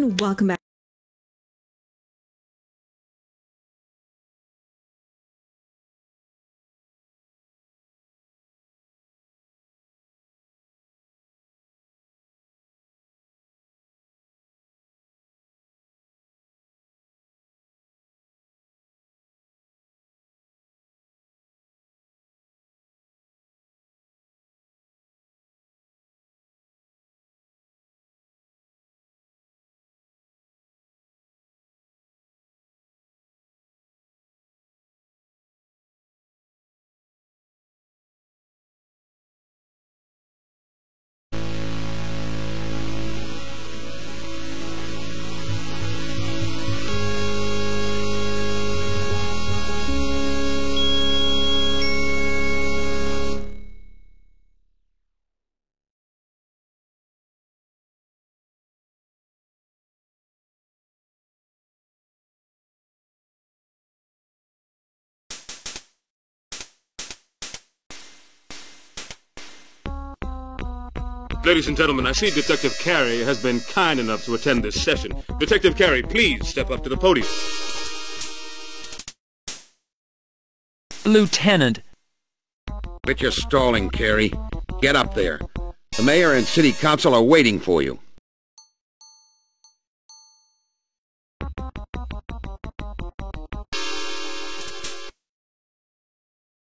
everyone. Welcome back. Ladies and gentlemen, I see Detective Carey has been kind enough to attend this session. Detective Carey, please step up to the podium. Lieutenant. Quit your stalling, Carey. Get up there. The mayor and city council are waiting for you.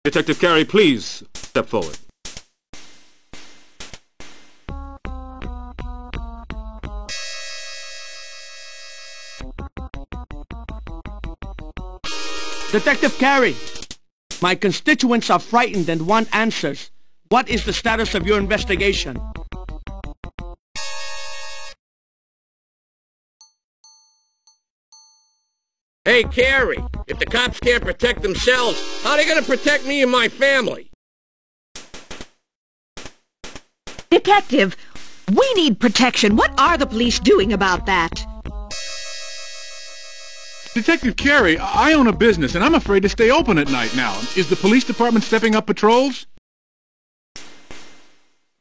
Detective Carey, please step forward. Detective Carey, my constituents are frightened and want answers. What is the status of your investigation? Hey, Carey, if the cops can't protect themselves, how are they going to protect me and my family? Detective, we need protection. What are the police doing about that? Detective Carey, I own a business, and I'm afraid to stay open at night now. Is the police department stepping up patrols?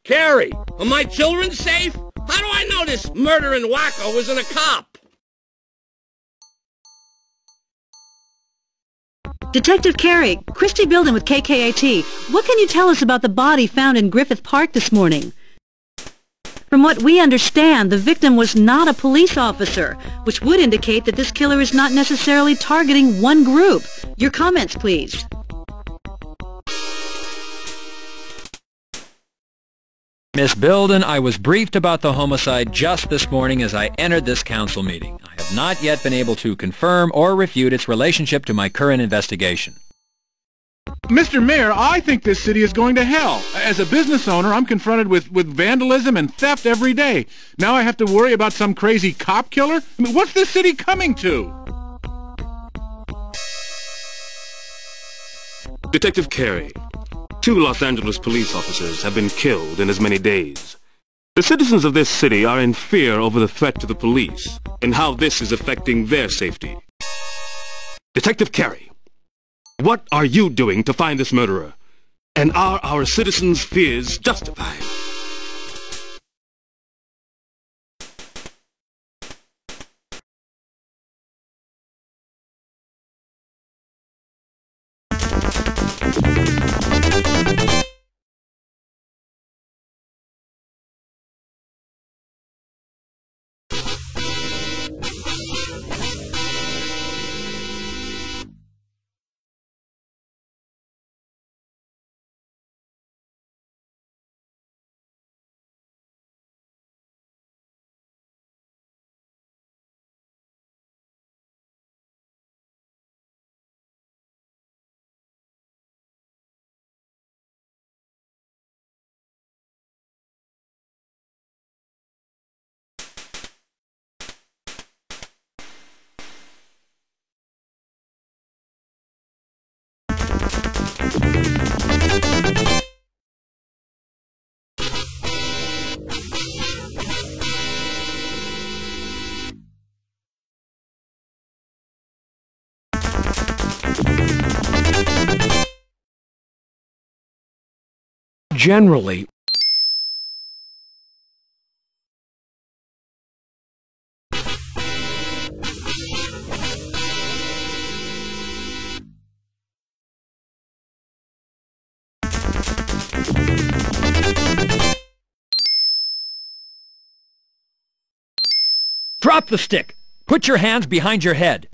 Carey, are my children safe? How do I know this murdering wacko isn't a cop? Detective Carey, Christy Bilden with KKAT. What can you tell us about the body found in Griffith Park this morning? From what we understand, the victim was not a police officer, which would indicate that this killer is not necessarily targeting one group. Your comments, please. Miss Bilden, I was briefed about the homicide just this morning as I entered this council meeting. I have not yet been able to confirm or refute its relationship to my current investigation. Mr. Mayor, I think this city is going to hell. As a business owner, I'm confronted with vandalism and theft every day. Now I have to worry about some crazy cop killer? I mean, what's this city coming to? Detective Carey, 2 Los Angeles police officers have been killed in as many days. The citizens of this city are in fear over the threat to the police and how this is affecting their safety. Detective Carey, what are you doing to find this murderer? And are our citizens' fears justified? Generally, Drop the stick! Put your hands behind your head.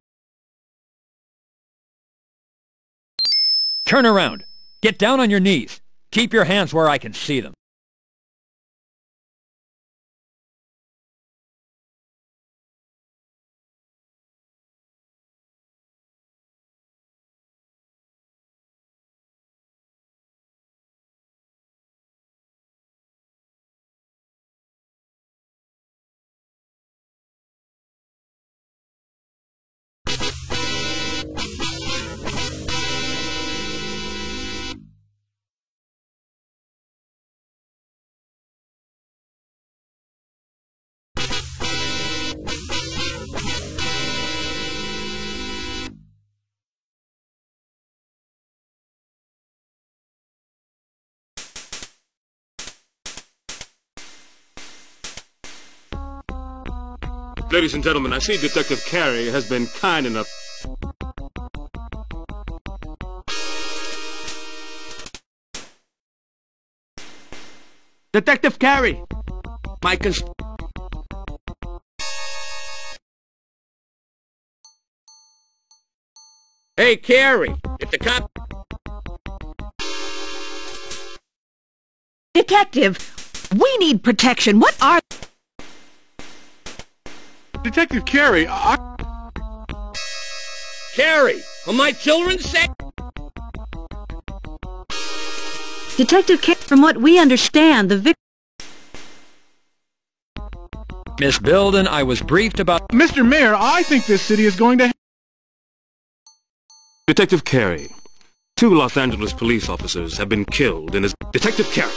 Turn around. Get down on your knees. Keep your hands where I can see them. Ladies and gentlemen, I see Detective Carey has been kind enough. Detective Carey, Hey, Carey, if the cop... Detective, we need protection. What are... Detective Carey, Carey, for my children's sake... Detective Carey, from what we understand, the victim... Miss Bilden, I was briefed about... Mr. Mayor, I think this city is going to... Detective Carey, 2 Los Angeles police officers have been killed in his... Detective Carey!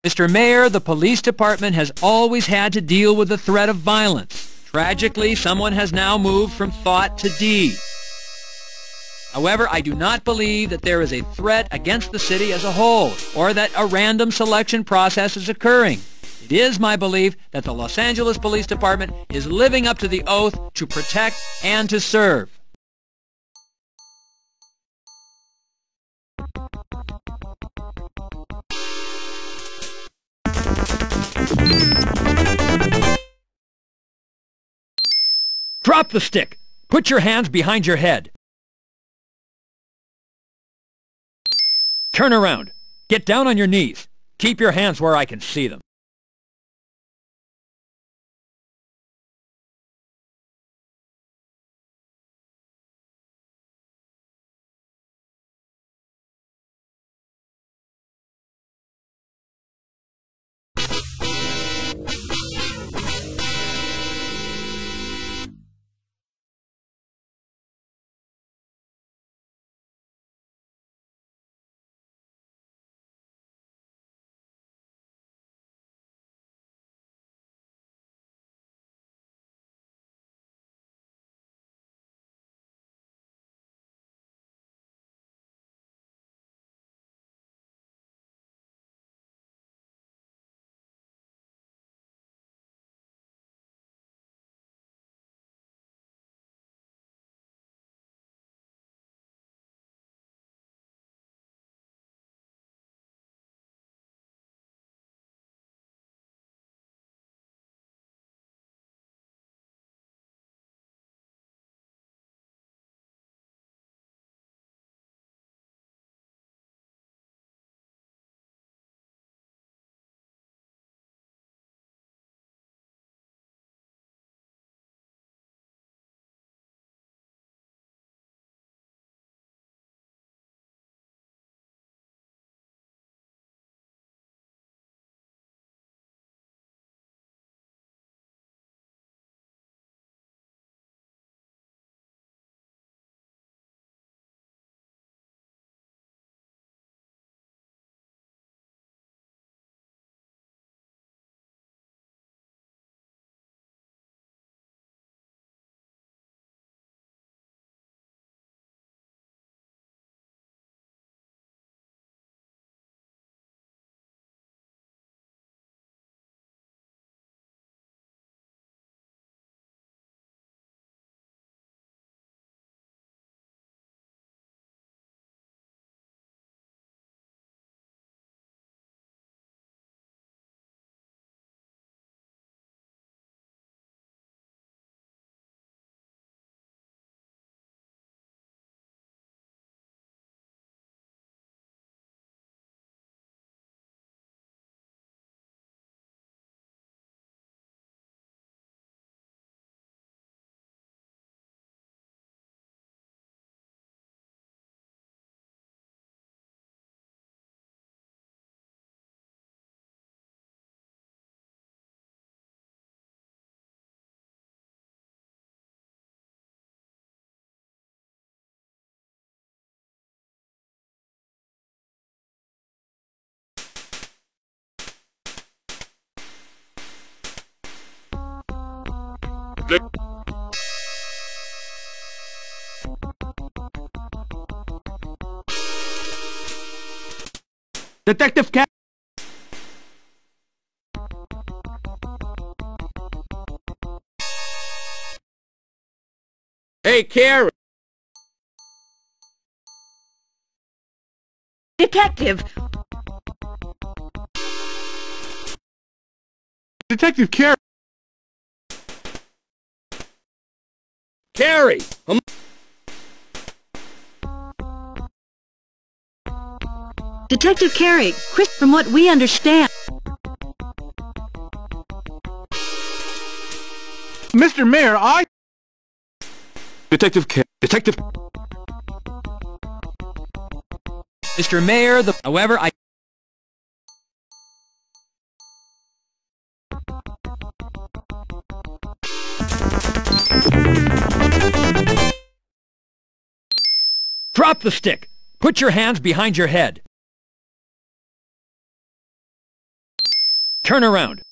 Mr. Mayor, the police department has always had to deal with the threat of violence. Tragically, someone has now moved from thought to deed. However, I do not believe that there is a threat against the city as a whole, or that a random selection process is occurring. It is my belief that the Los Angeles Police Department is living up to the oath to protect and to serve. Drop the stick! Put your hands behind your head. Turn around. Get down on your knees. Keep your hands where I can see them. Detective Carey. Hey, Carey! Detective, Detective Carey. Carey! Detective Carey, Chris, from what we understand, Mr. Mayor, Detective Mr. Mayor, however, I... Drop the stick! Put your hands behind your head. Turn around.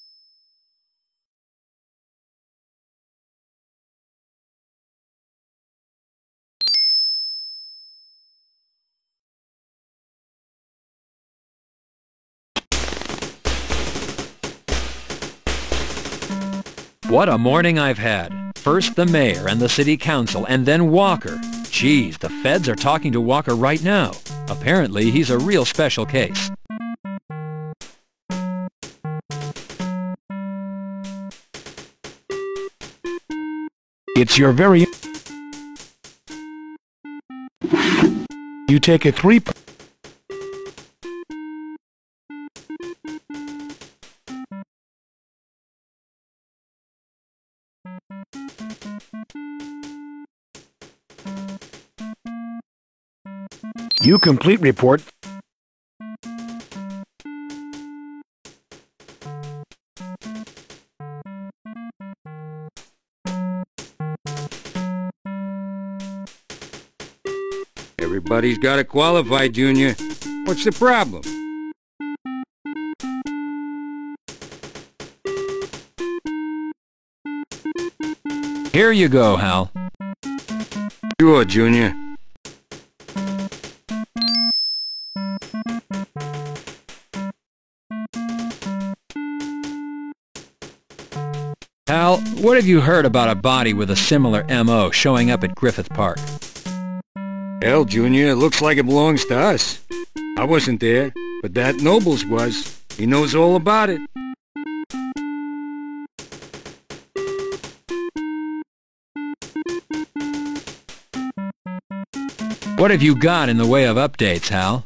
What a morning I've had. First the mayor and the city council, and then Walker. Geez, the feds are talking to Walker right now. Apparently, he's a real special case. It's your very... You take a 3... You complete report. Everybody's got to qualify, Junior. What's the problem? Here you go, Hal. Sure, Junior. Hal, what have you heard about a body with a similar M.O. showing up at Griffith Park? Hell, Junior, it looks like it belongs to us. I wasn't there, but that Nobles was. He knows all about it. What have you got in the way of updates, Hal?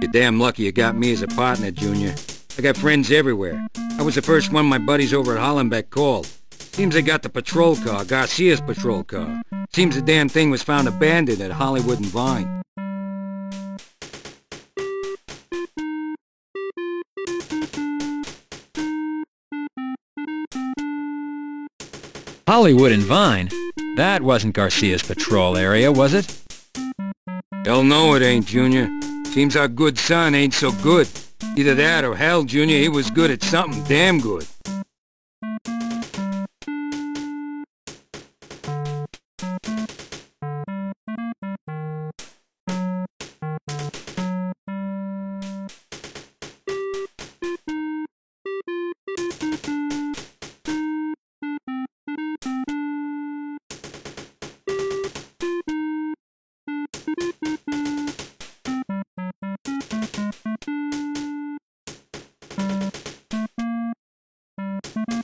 You're damn lucky you got me as a partner, Junior. I got friends everywhere. I was the first one my buddies over at Hollenbeck called. Seems they got the patrol car, Garcia's patrol car. Seems the damn thing was found abandoned at Hollywood and Vine. Hollywood and Vine? That wasn't Garcia's patrol area, was it? Hell no it ain't, Junior. Seems our good son ain't so good. Either that or hell, Junior, he was good at something damn good.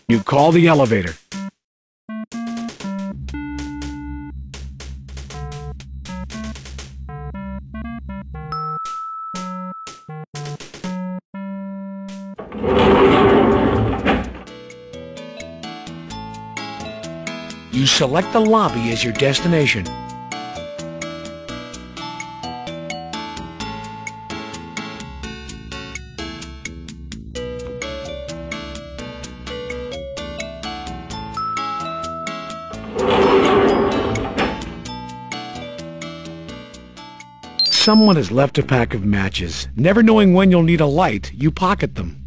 You call the elevator. You select the lobby as your destination. Someone has left a pack of matches. Never knowing when you'll need a light, you pocket them.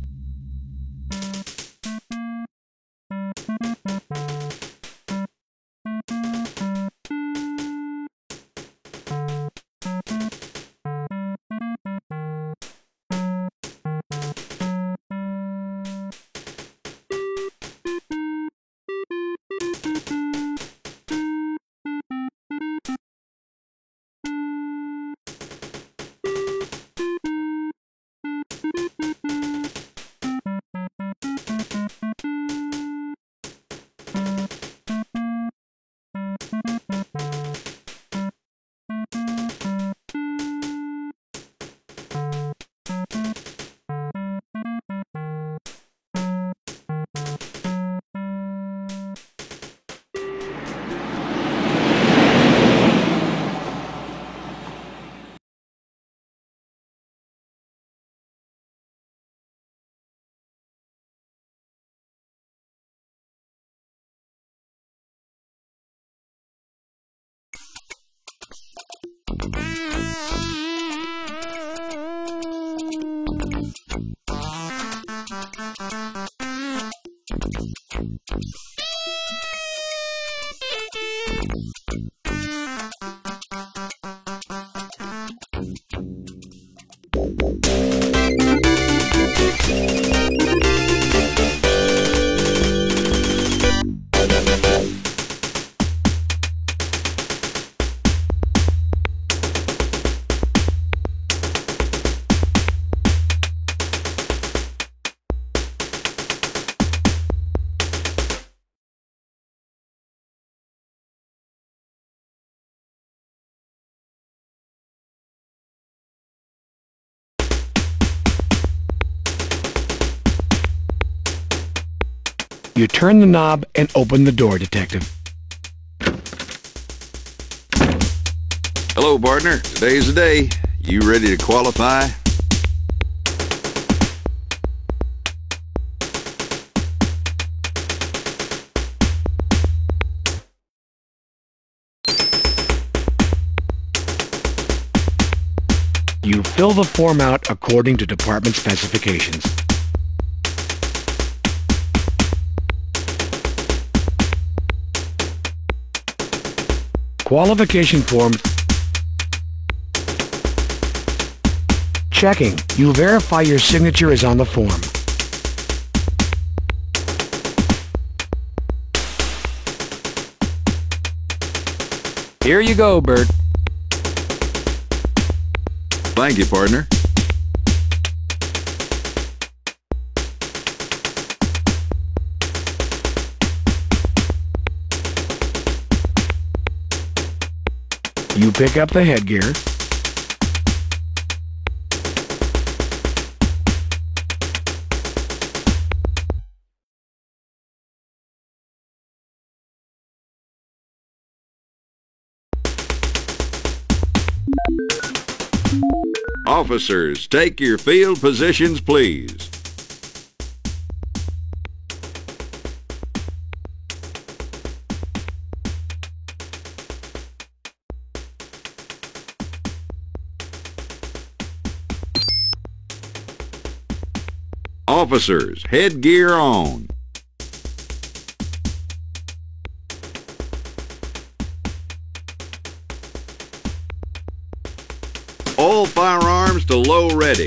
You turn the knob and open the door, Detective. Hello, partner. Today's the day. You ready to qualify? You fill the form out according to department specifications. Qualification form. Checking. You verify your signature is on the form. Here you go, Bert. Thank you, partner. You pick up the headgear. Officers, take your field positions, please. Officers, headgear on. All firearms to low ready.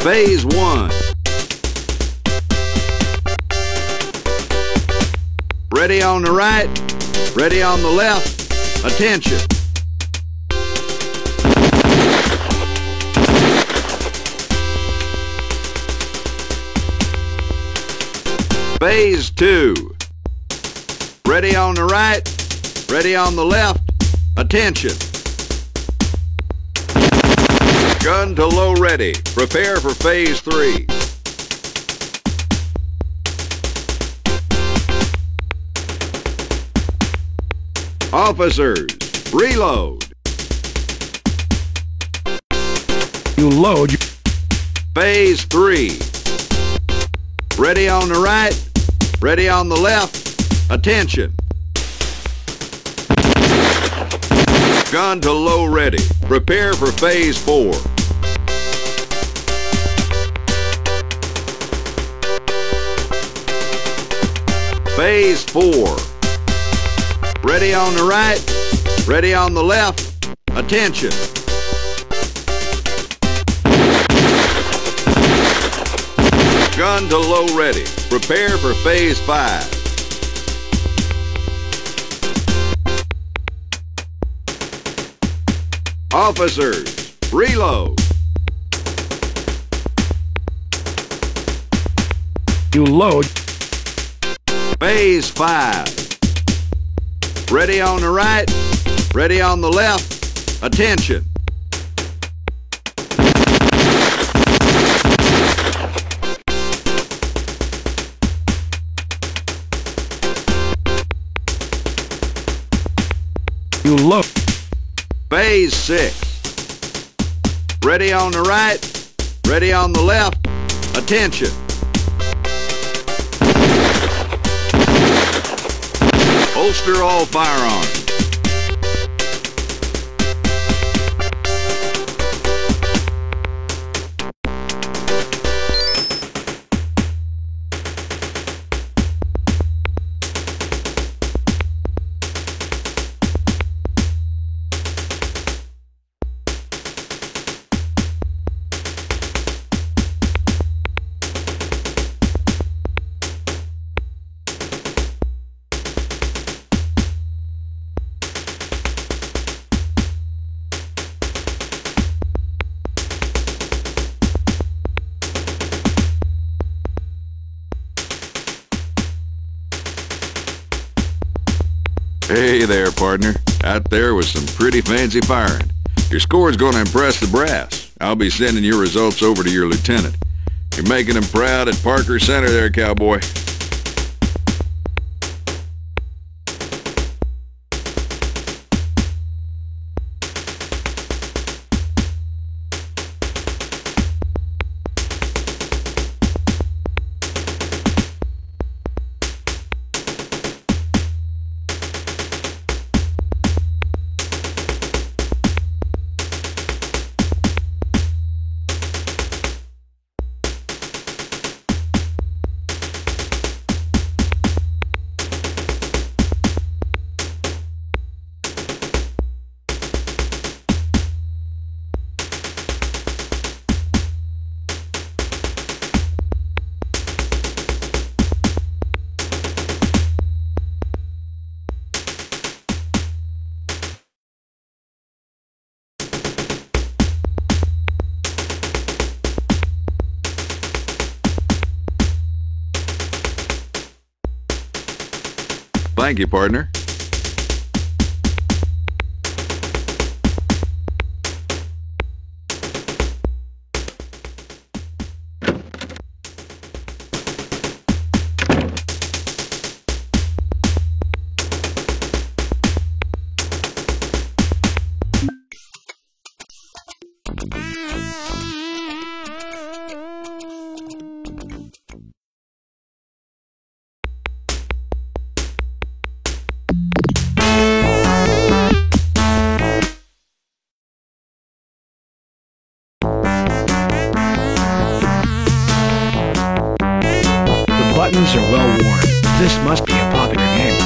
Phase 1. Ready on the right, ready on the left, attention. Phase 2. Ready on the right, ready on the left, attention. Gun to low ready, prepare for phase 3. Officers, reload. You load. Phase 3. Ready on the right, ready on the left, attention. Gun to low ready, prepare for phase 4. Phase 4. Ready on the right, ready on the left, attention. Gun to low ready, prepare for phase 5. Officers, reload. You load. Phase 5. Ready on the right, ready on the left, attention. You load. Phase 6. Ready on the right, ready on the left, attention. Holster all firearms. Hey there, partner. Out there was some pretty fancy firing. Your score's going to impress the brass. I'll be sending your results over to your lieutenant. You're making him proud at Parker Center there, cowboy. Thank you, partner. Buttons are well worn. This must be a popular game.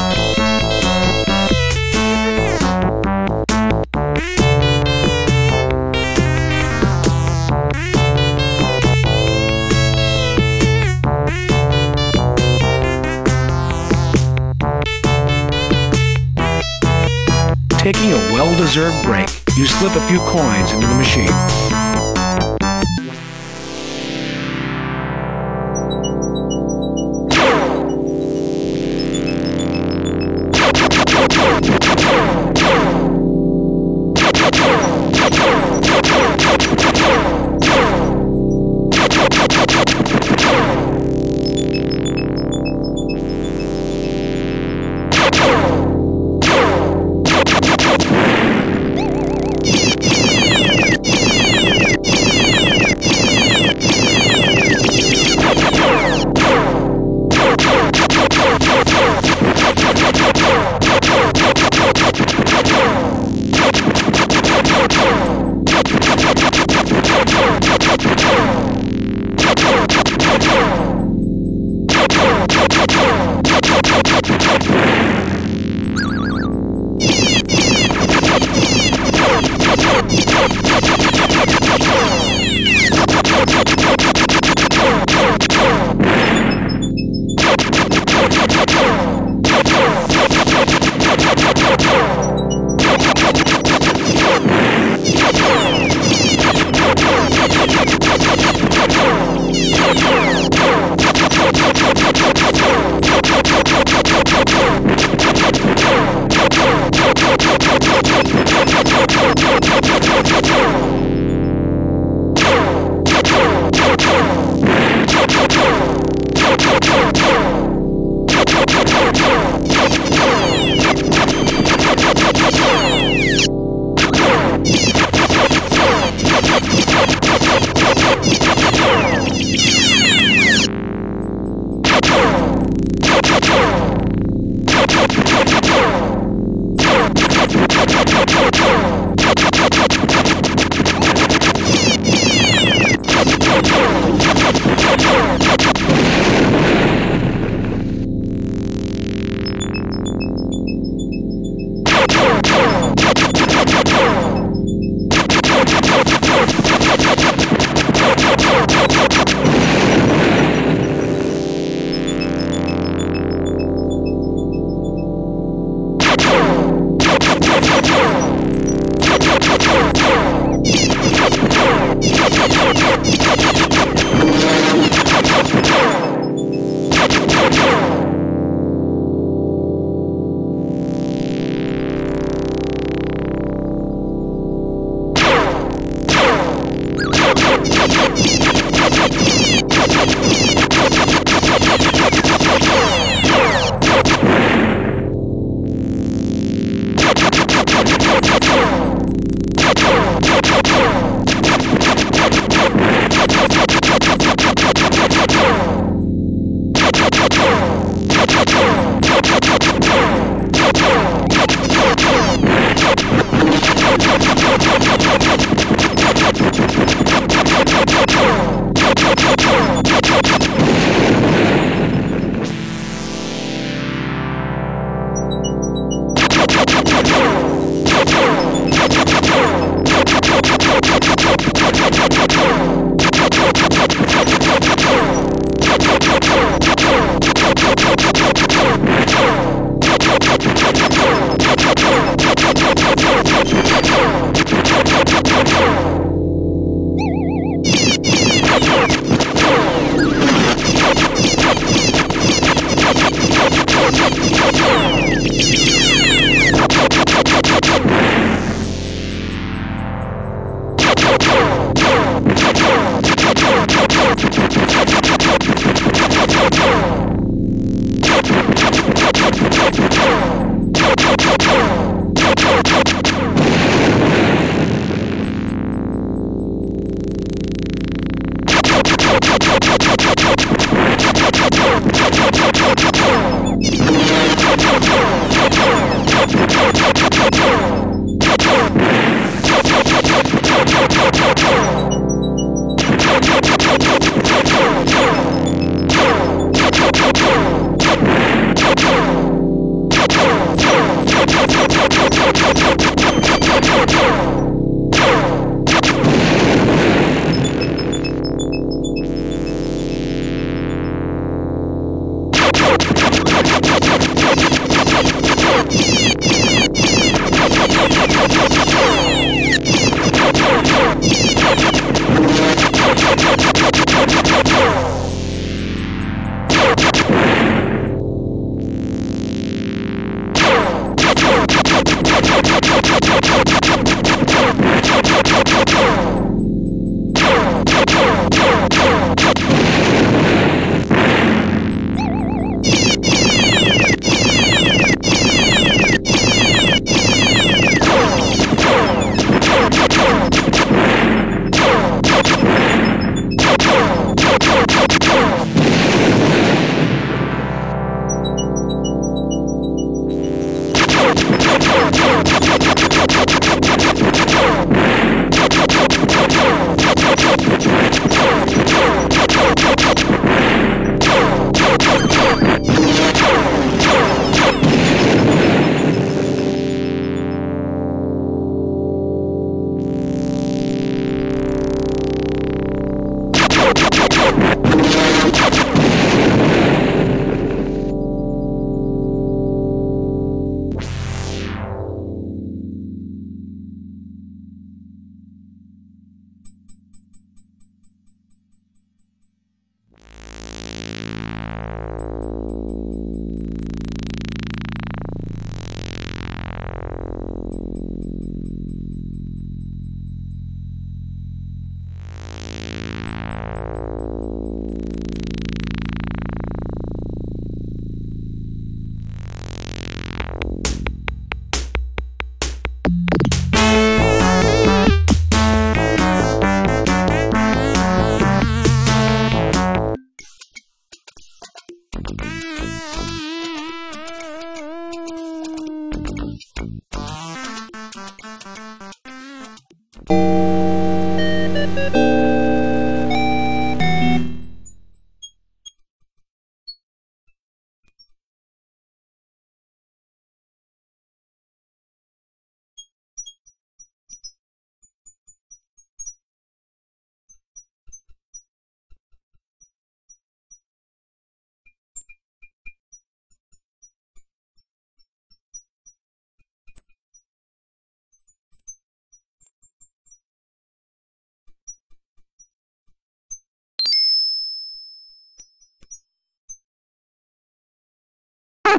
Taking a well-deserved break, you slip a few coins into the machine.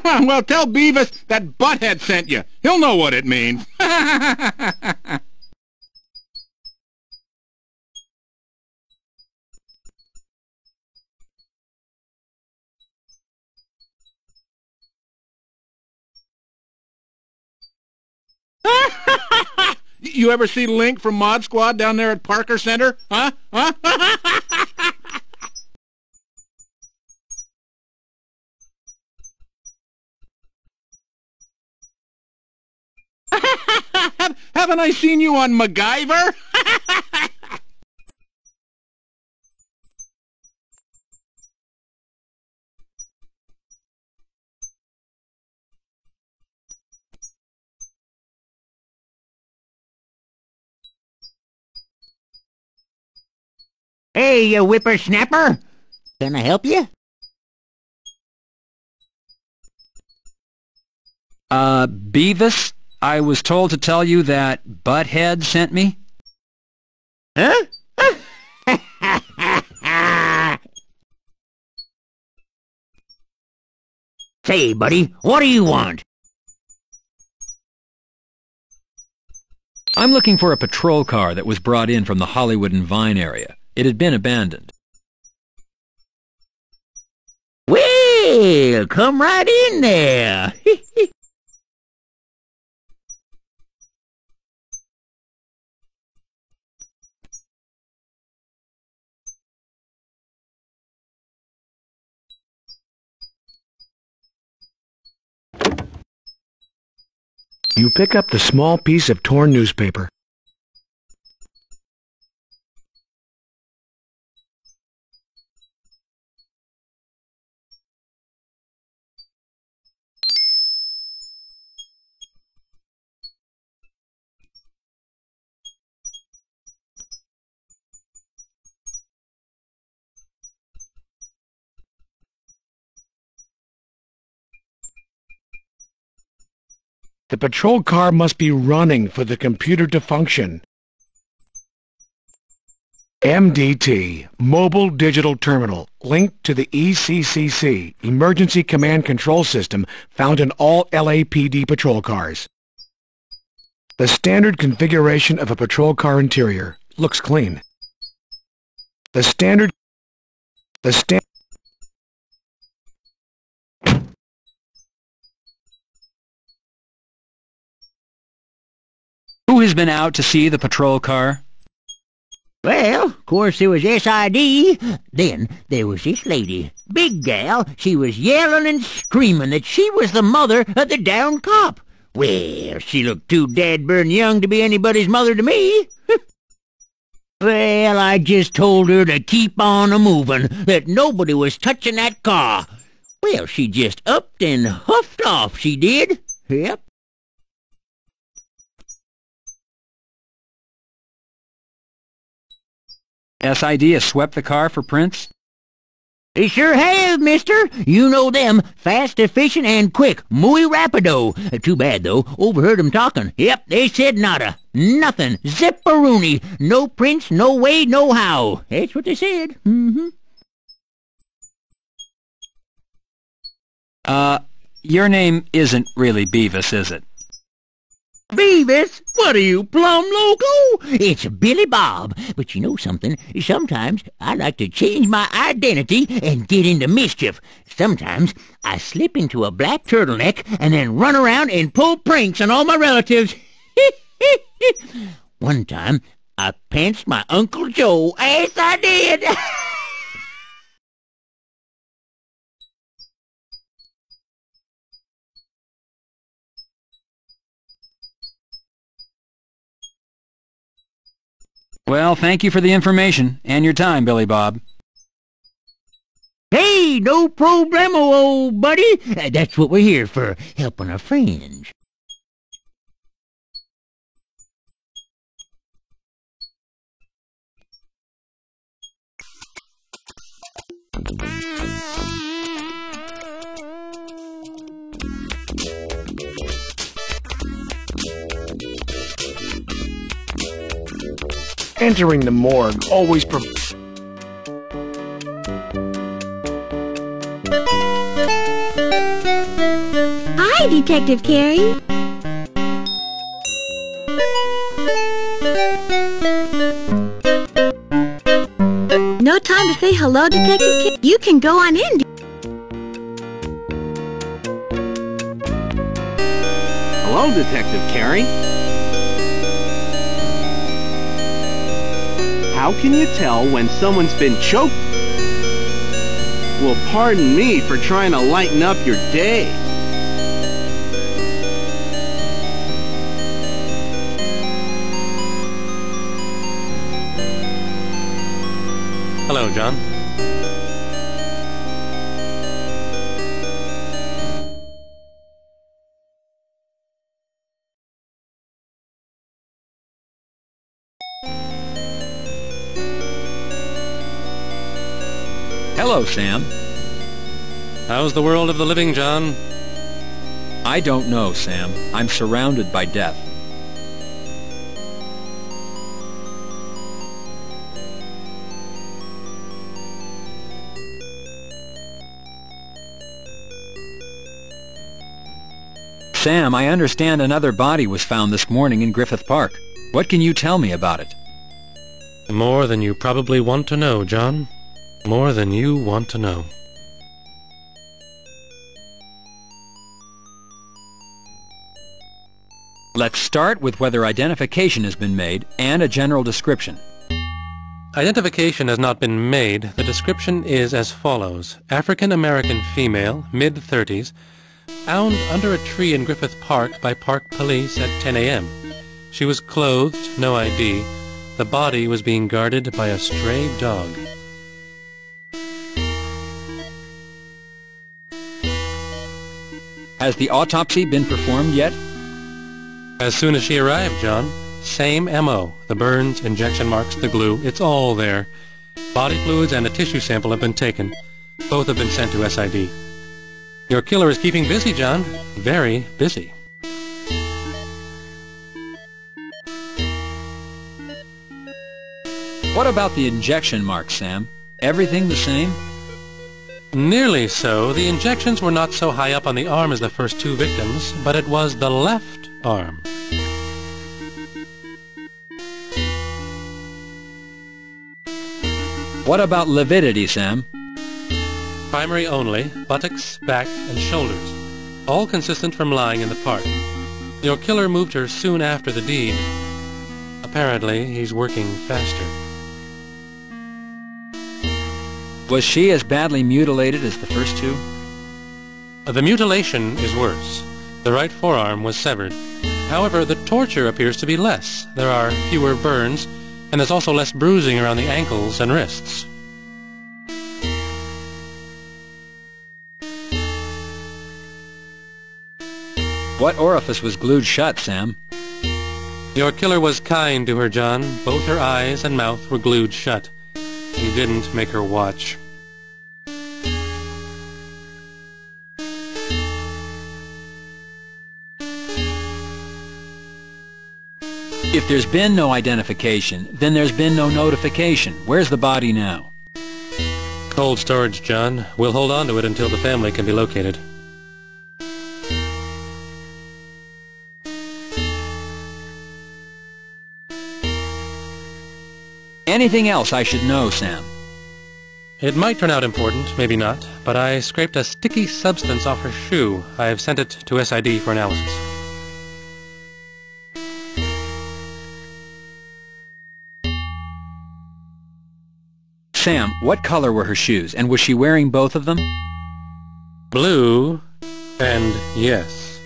Well, tell Beavis that Butthead sent you. He'll know what it means. You ever see Link from Mod Squad down there at Parker Center? Huh? Huh? Haven't I seen you on MacGyver? Hey, you whippersnapper! Can I help you? Beavis, I was told to tell you that Butthead sent me. Huh? Say, buddy, what do you want? I'm looking for a patrol car that was brought in from the Hollywood and Vine area. It had been abandoned. Well, come right in there. You pick up the small piece of torn newspaper. The patrol car must be running for the computer to function. MDT, Mobile Digital Terminal, linked to the ECCC, Emergency Command Control System, found in all LAPD patrol cars. The standard configuration of a patrol car interior looks clean. Who has been out to see the patrol car? Well, of course there was SID. Then there was this lady. Big gal. She was yelling and screaming that she was the mother of the downed cop. Well, she looked too dad-burn young to be anybody's mother to me. Well, I just told her to keep on a-moving, that nobody was touching that car. Well, she just upped and huffed off, she did. Yep. SID has swept the car for prints? They sure have, mister. You know them. Fast, efficient, and quick. Muy rapido. Too bad, though. Overheard 'em talking. Yep, they said nada. Nothing. Zipperoonie. No prints, no way, no how. That's what they said. Your name isn't really Beavis, is it? Beavis? What are you, plumb loco? It's Billy Bob. But you know something? Sometimes I like to change my identity and get into mischief. Sometimes I slip into a black turtleneck and then run around and pull pranks on all my relatives. One time, I pantsed my Uncle Joe. Yes, I did. Well, thank you for the information and your time, Billy Bob. Hey, no problemo, old buddy. That's what we're here for, helping our friends. Entering the morgue always Hi, Detective Carey. No time to say hello, Detective Carey? You can go on in. Hello, Detective Carey. How can you tell when someone's been choked? Well, pardon me for trying to lighten up your day. Hello, John. Hello, Sam. How's the world of the living, John? I don't know, Sam. I'm surrounded by death. Sam, I understand another body was found this morning in Griffith Park. What can you tell me about it? More than you probably want to know, John. More than you want to know. Let's start with whether identification has been made and a general description. Identification has not been made. The description is as follows. African-American female, mid-30s, found under a tree in Griffith Park by Park Police at 10 a.m. She was clothed, no ID. The body was being guarded by a stray dog. Has the autopsy been performed yet? As soon as she arrived, John. Same M.O. The burns, injection marks, the glue, it's all there. Body fluids and a tissue sample have been taken. Both have been sent to SID. Your killer is keeping busy, John. Very busy. What about the injection marks, Sam? Everything the same? Nearly so. The injections were not so high up on the arm as the first two victims, but it was the left arm. What about lividity, Sam? Primary only, buttocks, back, and shoulders, all consistent from lying in the park. Your killer moved her soon after the deed. Apparently, he's working faster. Was she as badly mutilated as the first two? The mutilation is worse. The right forearm was severed. However, the torture appears to be less. There are fewer burns, and there's also less bruising around the ankles and wrists. What orifice was glued shut, Sam? Your killer was kind to her, John. Both her eyes and mouth were glued shut. He didn't make her watch. If there's been no identification, then there's been no notification. Where's the body now? Cold storage, John. We'll hold on to it until the family can be located. Anything else I should know, Sam? It might turn out important, maybe not, but I scraped a sticky substance off her shoe. I've sent it to SID for analysis. Sam, what color were her shoes, and was she wearing both of them? Blue and yes.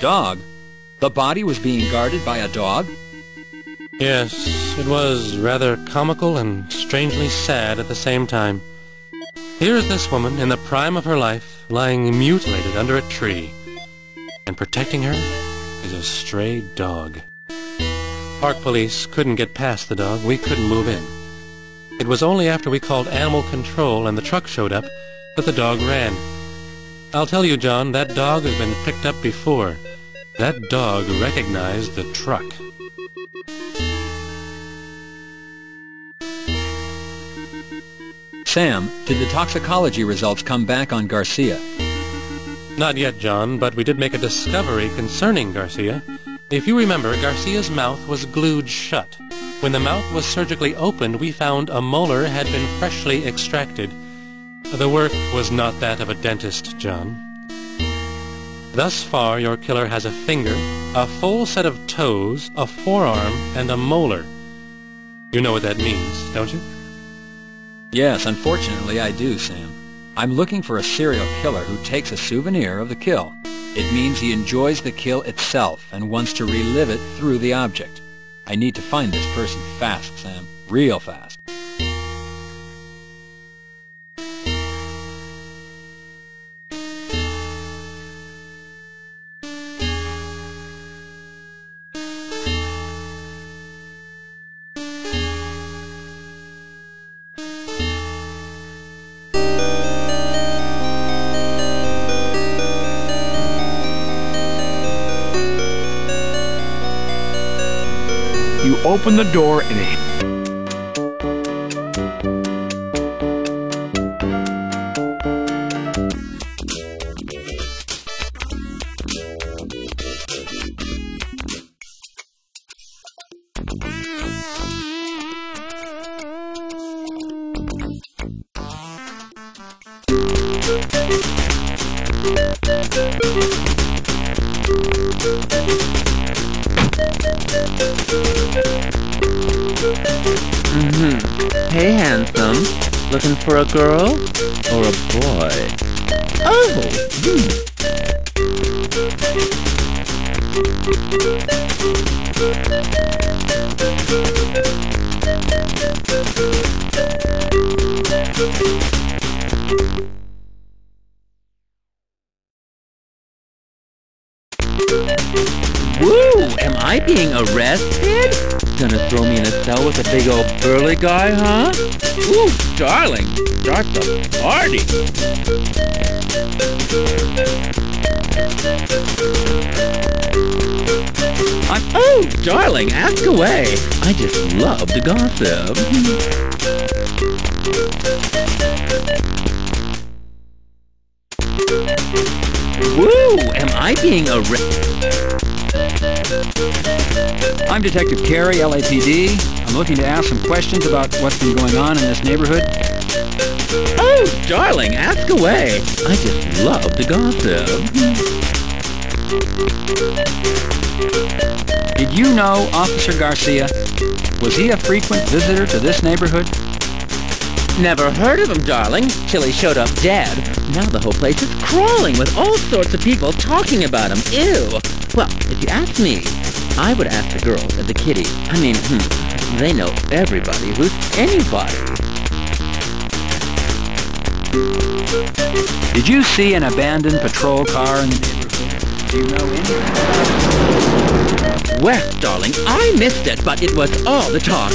Dog? The body was being guarded by a dog? Yes, it was rather comical and strangely sad at the same time. Here's this woman in the prime of her life, lying mutilated under a tree, and protecting her is a stray dog. Park police couldn't get past the dog. We couldn't move in. It was only after we called animal control and the truck showed up that the dog ran. I'll tell you, John, that dog has been picked up before. That dog recognized the truck. Sam, did the toxicology results come back on Garcia? Not yet, John, but we did make a discovery concerning Garcia. If you remember, Garcia's mouth was glued shut. When the mouth was surgically opened, we found a molar had been freshly extracted. The work was not that of a dentist, John. Thus far, your killer has a finger, a full set of toes, a forearm, and a molar. You know what that means, don't you? Yes, unfortunately I do, Sam. I'm looking for a serial killer who takes a souvenir of the kill. It means he enjoys the kill itself and wants to relive it through the object. I need to find this person fast, Sam. Real fast. You open the door and Hey, handsome. Looking for a girl or a boy? Oh, Woo! Am I being arrested? Gonna throw me in a cell with a big old burly guy, huh? Ooh, darling, start the party. Oh, darling, ask away. I just love to gossip. Woo! Am I being arrested? I'm Detective Carey, LAPD. I'm looking to ask some questions about what's been going on in this neighborhood. Oh, darling, ask away. I just love to gossip. Did you know Officer Garcia? Was he a frequent visitor to this neighborhood? Never heard of him, darling, till he showed up dead. Now the whole place is crawling with all sorts of people talking about him. Ew. Well, if you ask me, I would ask the girls at the kitty. I mean, they know everybody who's anybody. Did you see an abandoned patrol car in the neighborhood? Do you know anything about it? Well, darling, I missed it, but it was all the talk.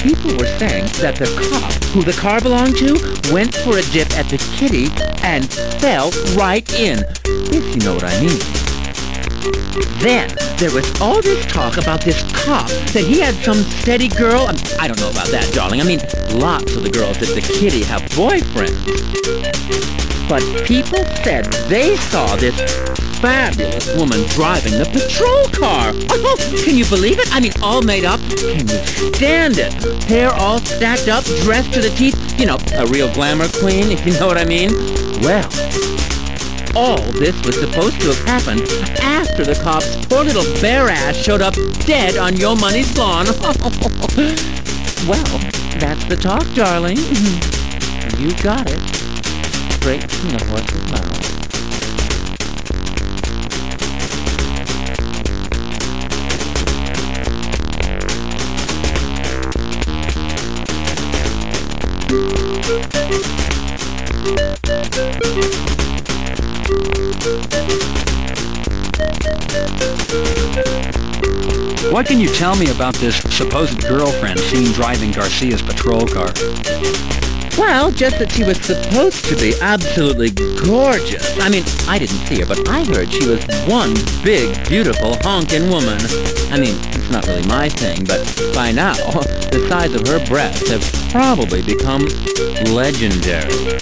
People were saying that the cop who the car belonged to went for a dip at the kitty and fell right in, if you know what I mean. Then there was all this talk about this cop, that he had some steady girl. I don't know about that, darling. I mean, lots of the girls at the kitty have boyfriends. But people said they saw this fabulous woman driving the patrol car. Oh, can you believe it? I mean, all made up. Can you stand it? Hair all stacked up, dressed to the teeth. You know, a real glamour queen, if you know what I mean. Well, all this was supposed to have happened after the cop's poor little bare ass showed up dead on Yo Money's lawn. Well, that's the talk, darling. You got it. Straight from the horse's mouth. What can you tell me about this supposed girlfriend seen driving Garcia's patrol car? Well, just that she was supposed to be absolutely gorgeous. I mean, I didn't see her, but I heard she was one big, beautiful, honkin' woman. I mean, it's not really my thing, but by now, the size of her breasts have probably become legendary.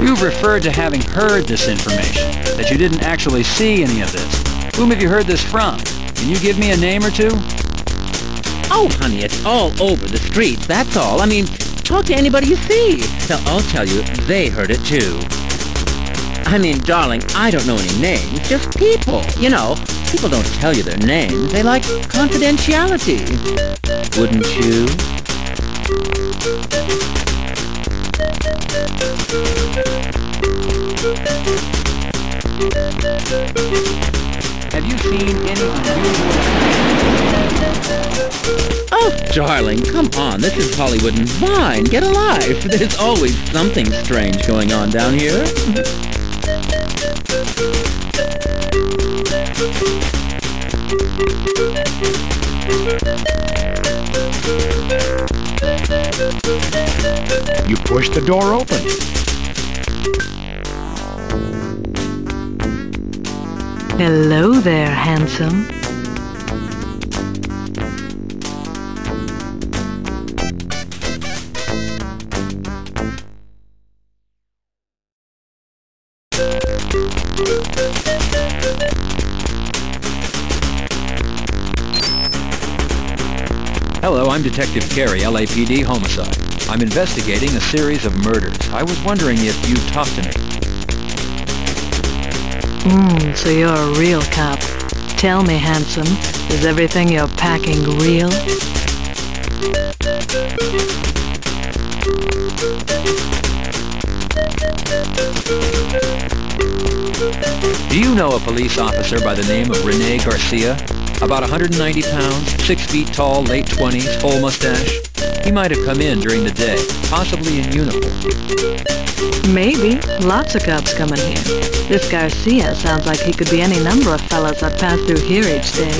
You've referred to having heard this information, that you didn't actually see any of this. Whom have you heard this from? Can you give me a name or two? Oh, honey, it's all over the streets, that's all. I mean, talk to anybody you see. They'll all tell you they heard it too. I mean, darling, I don't know any names, just people. You know, people don't tell you their names. They like confidentiality. Wouldn't you? Have you seen any unusual... Oh, darling, come on. This is Hollywood and Vine. Get alive. There's always something strange going on down here. You push the door open. Hello there, handsome. Hello, I'm Detective Carey, LAPD Homicide. I'm investigating a series of murders. I was wondering if you'd talk to me. So you're a real cop. Tell me, handsome, is everything you're packing real? Do you know a police officer by the name of Rene Garcia? About 190 pounds, 6 feet tall, late 20s, full mustache. He might have come in during the day, possibly in uniform. Maybe. Lots of cops come in here. This Garcia sounds like he could be any number of fellas that pass through here each day.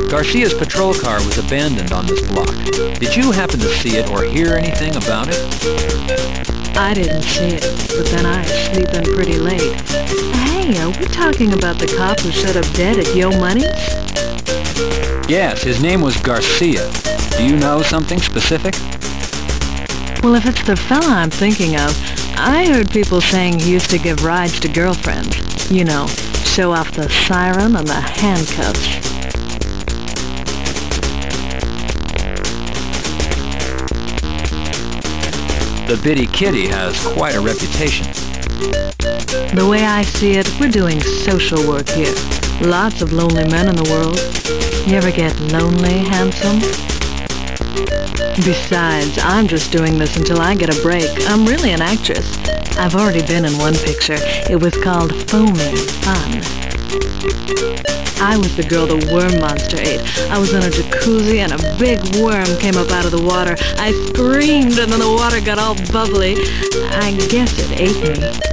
Garcia's patrol car was abandoned on this block. Did you happen to see it or hear anything about it? I didn't see it, but then I was sleeping pretty late. Hey, are we talking about the cop who showed up dead at Yo Money's? Yes, his name was Garcia. Do you know something specific? Well, if it's the fella I'm thinking of, I heard people saying he used to give rides to girlfriends. You know, show off the siren and the handcuffs. The Bitty Kitty has quite a reputation. The way I see it, we're doing social work here. Lots of lonely men in the world. You ever get lonely, handsome? Besides, I'm just doing this until I get a break. I'm really an actress. I've already been in one picture. It was called Foaming Fun. I was the girl the worm monster ate. I was in a jacuzzi and a big worm came up out of the water. I screamed and then the water got all bubbly. I guess it ate me.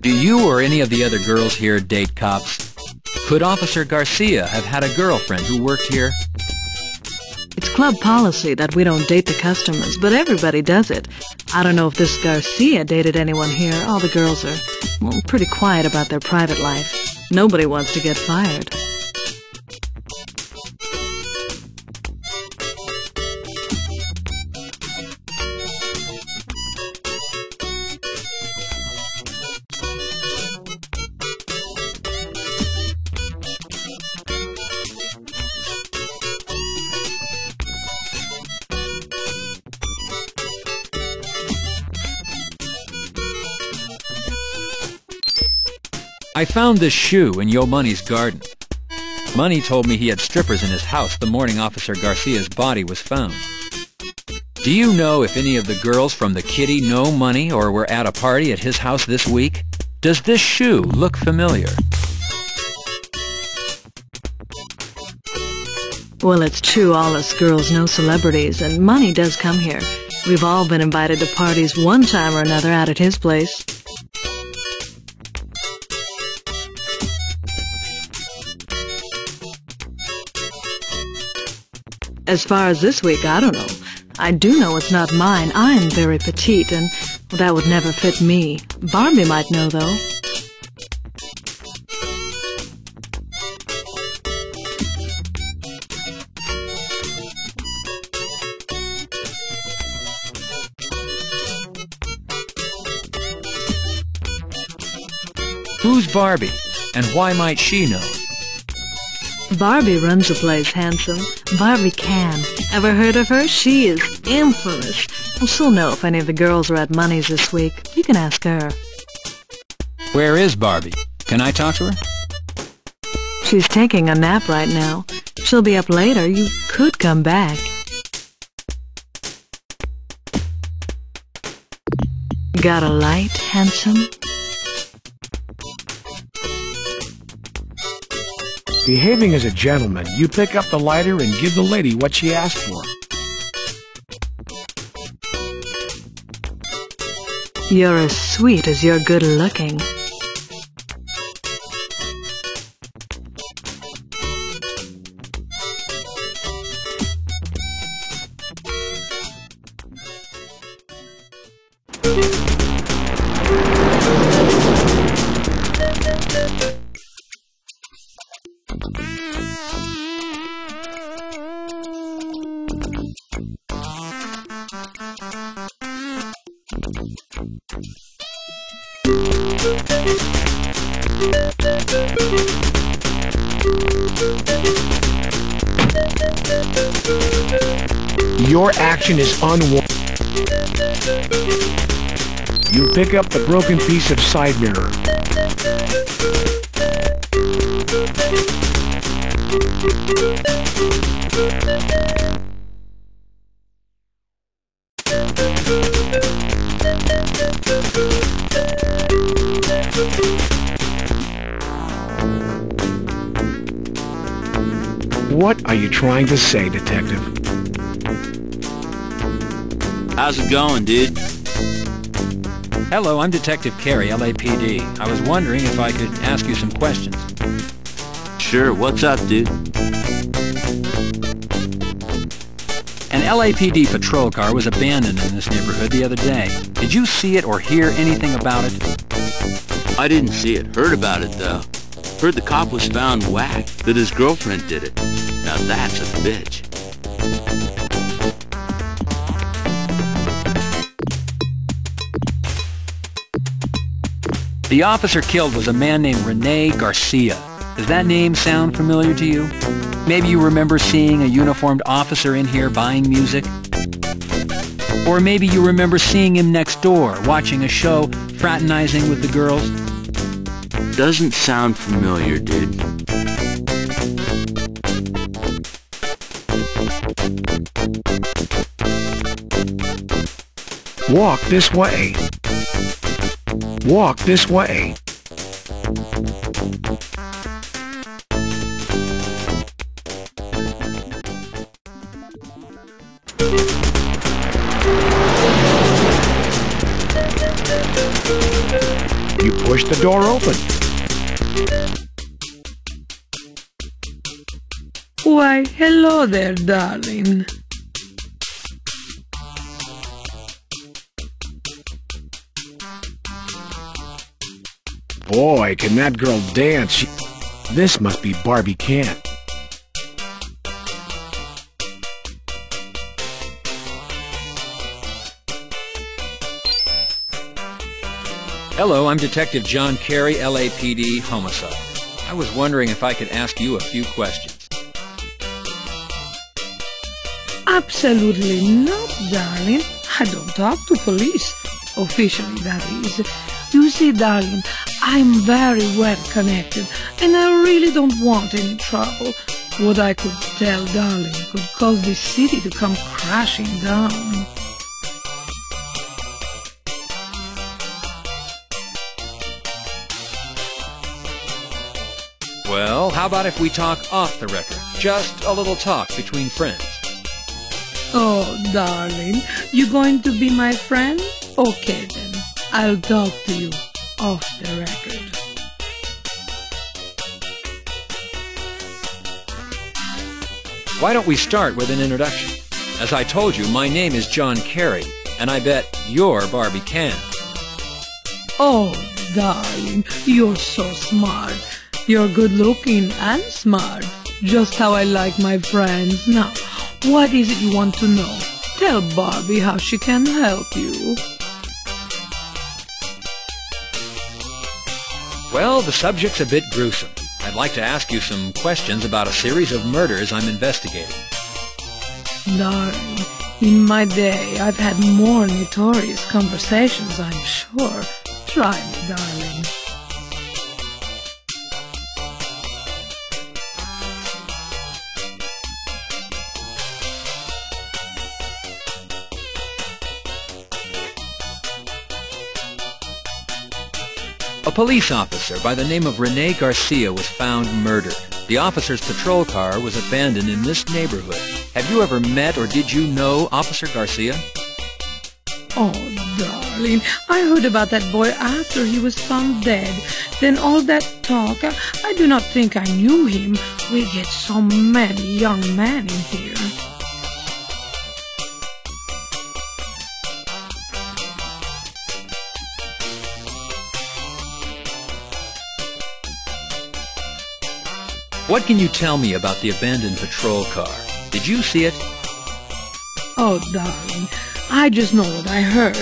Do you or any of the other girls here date cops? Could Officer Garcia have had a girlfriend who worked here? It's club policy that we don't date the customers, but everybody does it. I don't know if this Garcia dated anyone here. All the girls are, well, pretty quiet about their private life. Nobody wants to get fired. I found this shoe in Yo Money's garden. Money told me he had strippers in his house the morning Officer Garcia's body was found. Do you know if any of the girls from the Kitty know Money or were at a party at his house this week? Does this shoe look familiar? Well, it's true all us girls know celebrities, and Money does come here. We've all been invited to parties one time or another out at his place. As far as this week, I don't know. I do know it's not mine. I'm very petite, and that would never fit me. Barbie might know, though. Who's Barbie, and why might she know? Barbie runs the place, handsome. Barbie can. Ever heard of her? She is infamous. Well, she'll know if any of the girls are at Money's this week. You can ask her. Where is Barbie? Can I talk to her? She's taking a nap right now. She'll be up later. You could come back. Got a light, handsome? Behaving as a gentleman, you pick up the lighter and give the lady what she asked for. You're as sweet as you're good-looking. Your action is unwarranted. You pick up the broken piece of side mirror. What are you trying to say, Detective? How's it going, dude? Hello, I'm Detective Carey, LAPD. I was wondering if I could ask you some questions. Sure, what's up, dude? An LAPD patrol car was abandoned in this neighborhood the other day. Did you see it or hear anything about it? I didn't see it. Heard about it, though. Heard the cop was found whacked, that his girlfriend did it. Now that's a bitch. The officer killed was a man named Rene Garcia. Does that name sound familiar to you? Maybe you remember seeing a uniformed officer in here buying music? Or maybe you remember seeing him next door, watching a show, fraternizing with the girls? Doesn't sound familiar, dude. Walk this way. Walk this way. You push the door open. Why, hello there, darling. Boy, can that girl dance. This must be Barbie Kent. Hello, I'm Detective John Carey, LAPD Homicide. I was wondering if I could ask you a few questions. Absolutely not, darling. I don't talk to police. Officially, that is. You see, darling, I'm very well connected, and I really don't want any trouble. What I could tell, darling, could cause this city to come crashing down. Well, how about if we talk off the record? Just a little talk between friends. Oh, darling, you going to be my friend? Okay, then. I'll talk to you off the record. Why don't we start with an introduction? As I told you, my name is John Carey, and I bet you're Barbie Kent. Oh, darling, you're so smart. You're good-looking and smart. Just how I like my friends. Now, what is it you want to know? Tell Barbie how she can help you. Well, the subject's a bit gruesome. I'd like to ask you some questions about a series of murders I'm investigating. Darling, in my day, I've had more notorious conversations, I'm sure. Try me, darling. A police officer by the name of Rene Garcia was found murdered. The officer's patrol car was abandoned in this neighborhood. Have you ever met or did you know Officer Garcia? Oh, darling, I heard about that boy after he was found dead. Then all that talk, I do not think I knew him. We get so many young men in here. What can you tell me about the abandoned patrol car? Did you see it? Oh, darling, I just know what I heard.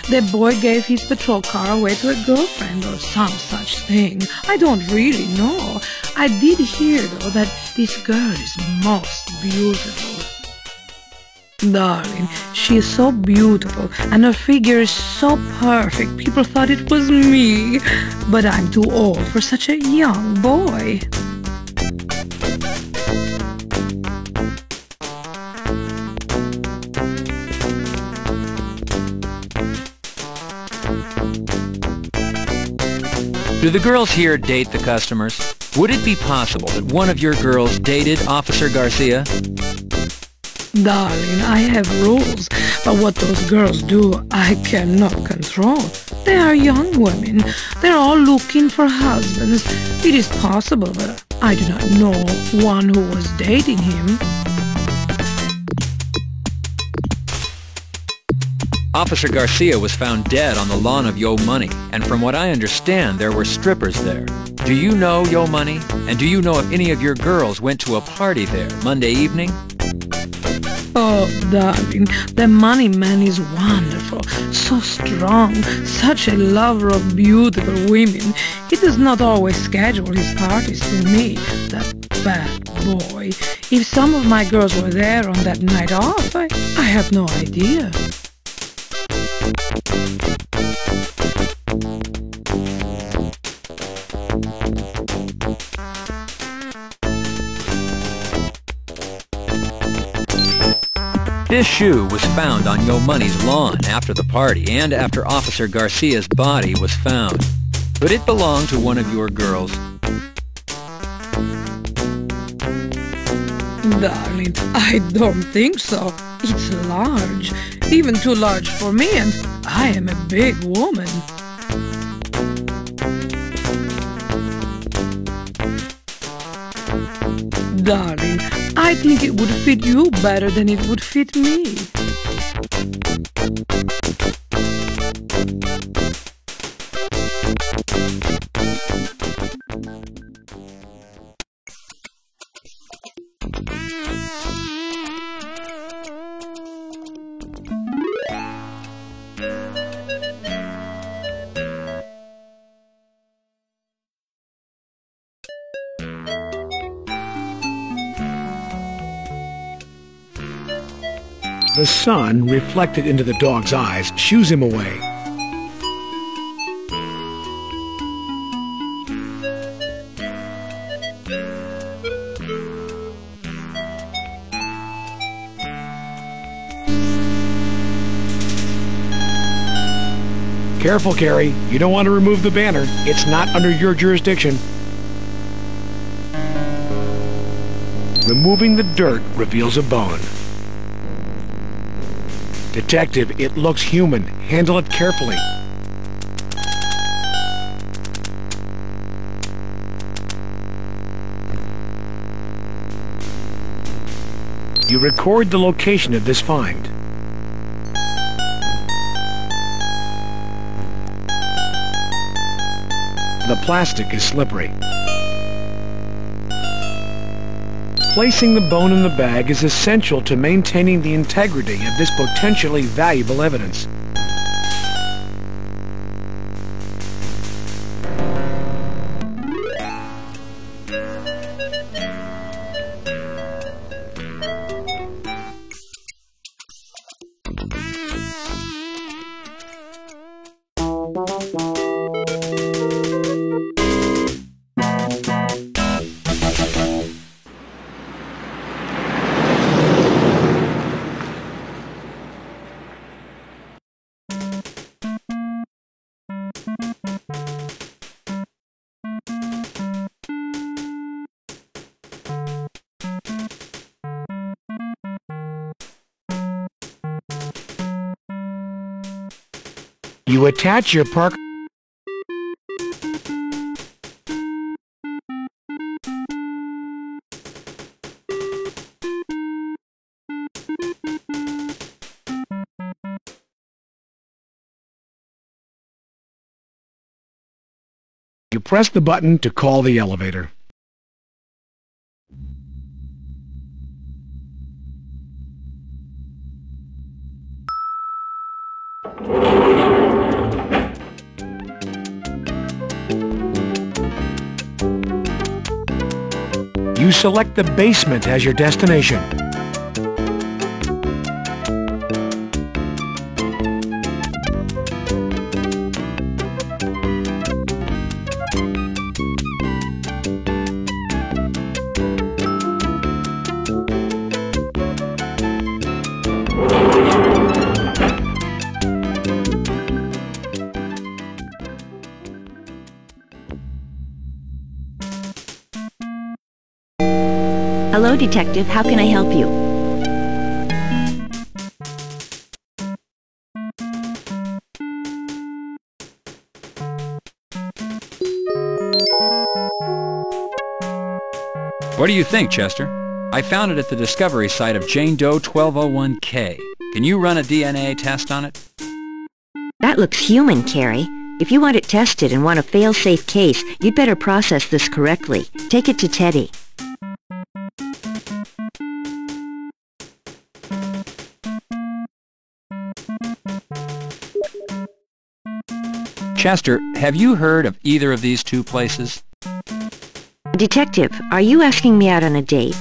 The boy gave his patrol car away to a girlfriend or some such thing. I don't really know. I did hear, though, that this girl is most beautiful. Darling, she is so beautiful, and her figure is so perfect. People thought it was me, but I'm too old for such a young boy. Do the girls here date the customers? Would it be possible that one of your girls dated Officer Garcia? Darling, I have rules, but what those girls do, I cannot control. They are young women. They're all looking for husbands. It is possible, but I do not know one who was dating him. Officer Garcia was found dead on the lawn of Yo Money, and from what I understand, there were strippers there. Do you know Yo Money? And do you know if any of your girls went to a party there Monday evening? Oh, darling, the Money Man is wonderful, so strong, such a lover of beautiful women. He does not always schedule his parties for me, that bad boy. If some of my girls were there on that night off, I have no idea. This shoe was found on Yo Money's lawn after the party and after Officer Garcia's body was found. Could it belong to one of your girls? Darling, I don't think so. It's large, even too large for me, and I am a big woman. Darling, I think it would fit you better than it would fit me. The sun, reflected into the dog's eyes, shoos him away. Careful, Carrie. You don't want to remove the banner. It's not under your jurisdiction. Removing the dirt reveals a bone. Detective, it looks human. Handle it carefully. You record the location of this find. The plastic is slippery. Placing the bone in the bag is essential to maintaining the integrity of this potentially valuable evidence. You attach your park... You press the button to call the elevator. You select the basement as your destination. Hello, Detective. How can I help you? What do you think, Chester? I found it at the discovery site of Jane Doe 1201K. Can you run a DNA test on it? That looks human, Carrie. If you want it tested and want a fail-safe case, you'd better process this correctly. Take it to Teddy. Chester, have you heard of either of these two places? Detective, are you asking me out on a date?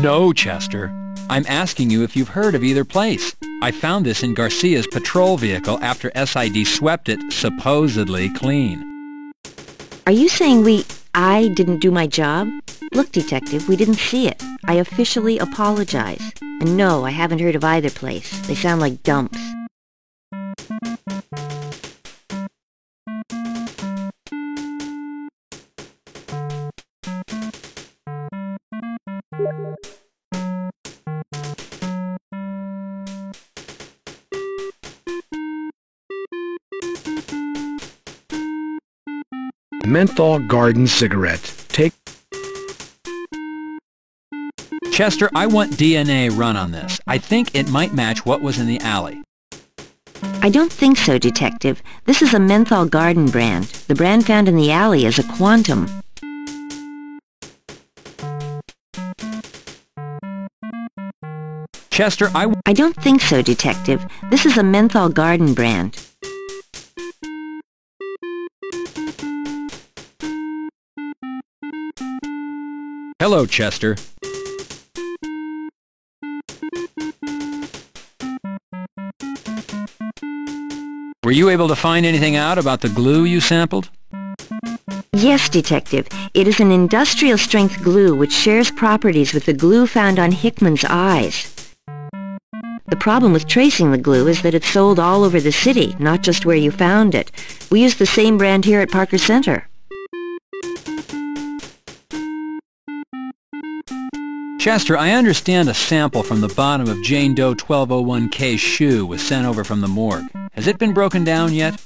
No, Chester. I'm asking you if you've heard of either place. I found this in Garcia's patrol vehicle after SID swept it supposedly clean. Are you saying I didn't do my job? Look, Detective, we didn't see it. I officially apologize. And no, I haven't heard of either place. They sound like dumps. Menthol Garden cigarette. Take... Chester, I want DNA run on this. I think it might match what was in the alley. I don't think so, Detective. This is a Menthol Garden brand. The brand found in the alley is a Quantum. Chester, I don't think so, Detective. This is a Menthol Garden brand. Hello, Chester. Were you able to find anything out about the glue you sampled? Yes, Detective. It is an industrial-strength glue which shares properties with the glue found on Hickman's eyes. The problem with tracing the glue is that it's sold all over the city, not just where you found it. We use the same brand here at Parker Center. Chester, I understand a sample from the bottom of Jane Doe 1201K's shoe was sent over from the morgue. Has it been broken down yet?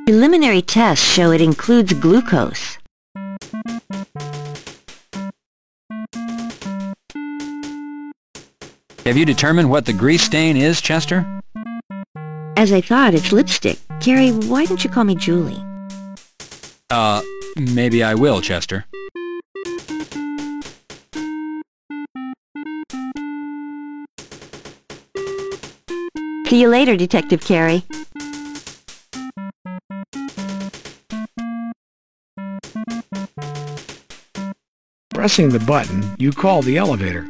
Preliminary tests show it includes glucose. Have you determined what the grease stain is, Chester? As I thought, it's lipstick. Carrie, why don't you call me Julie? Maybe I will, Chester. See you later, Detective Carey. Pressing the button, you call the elevator.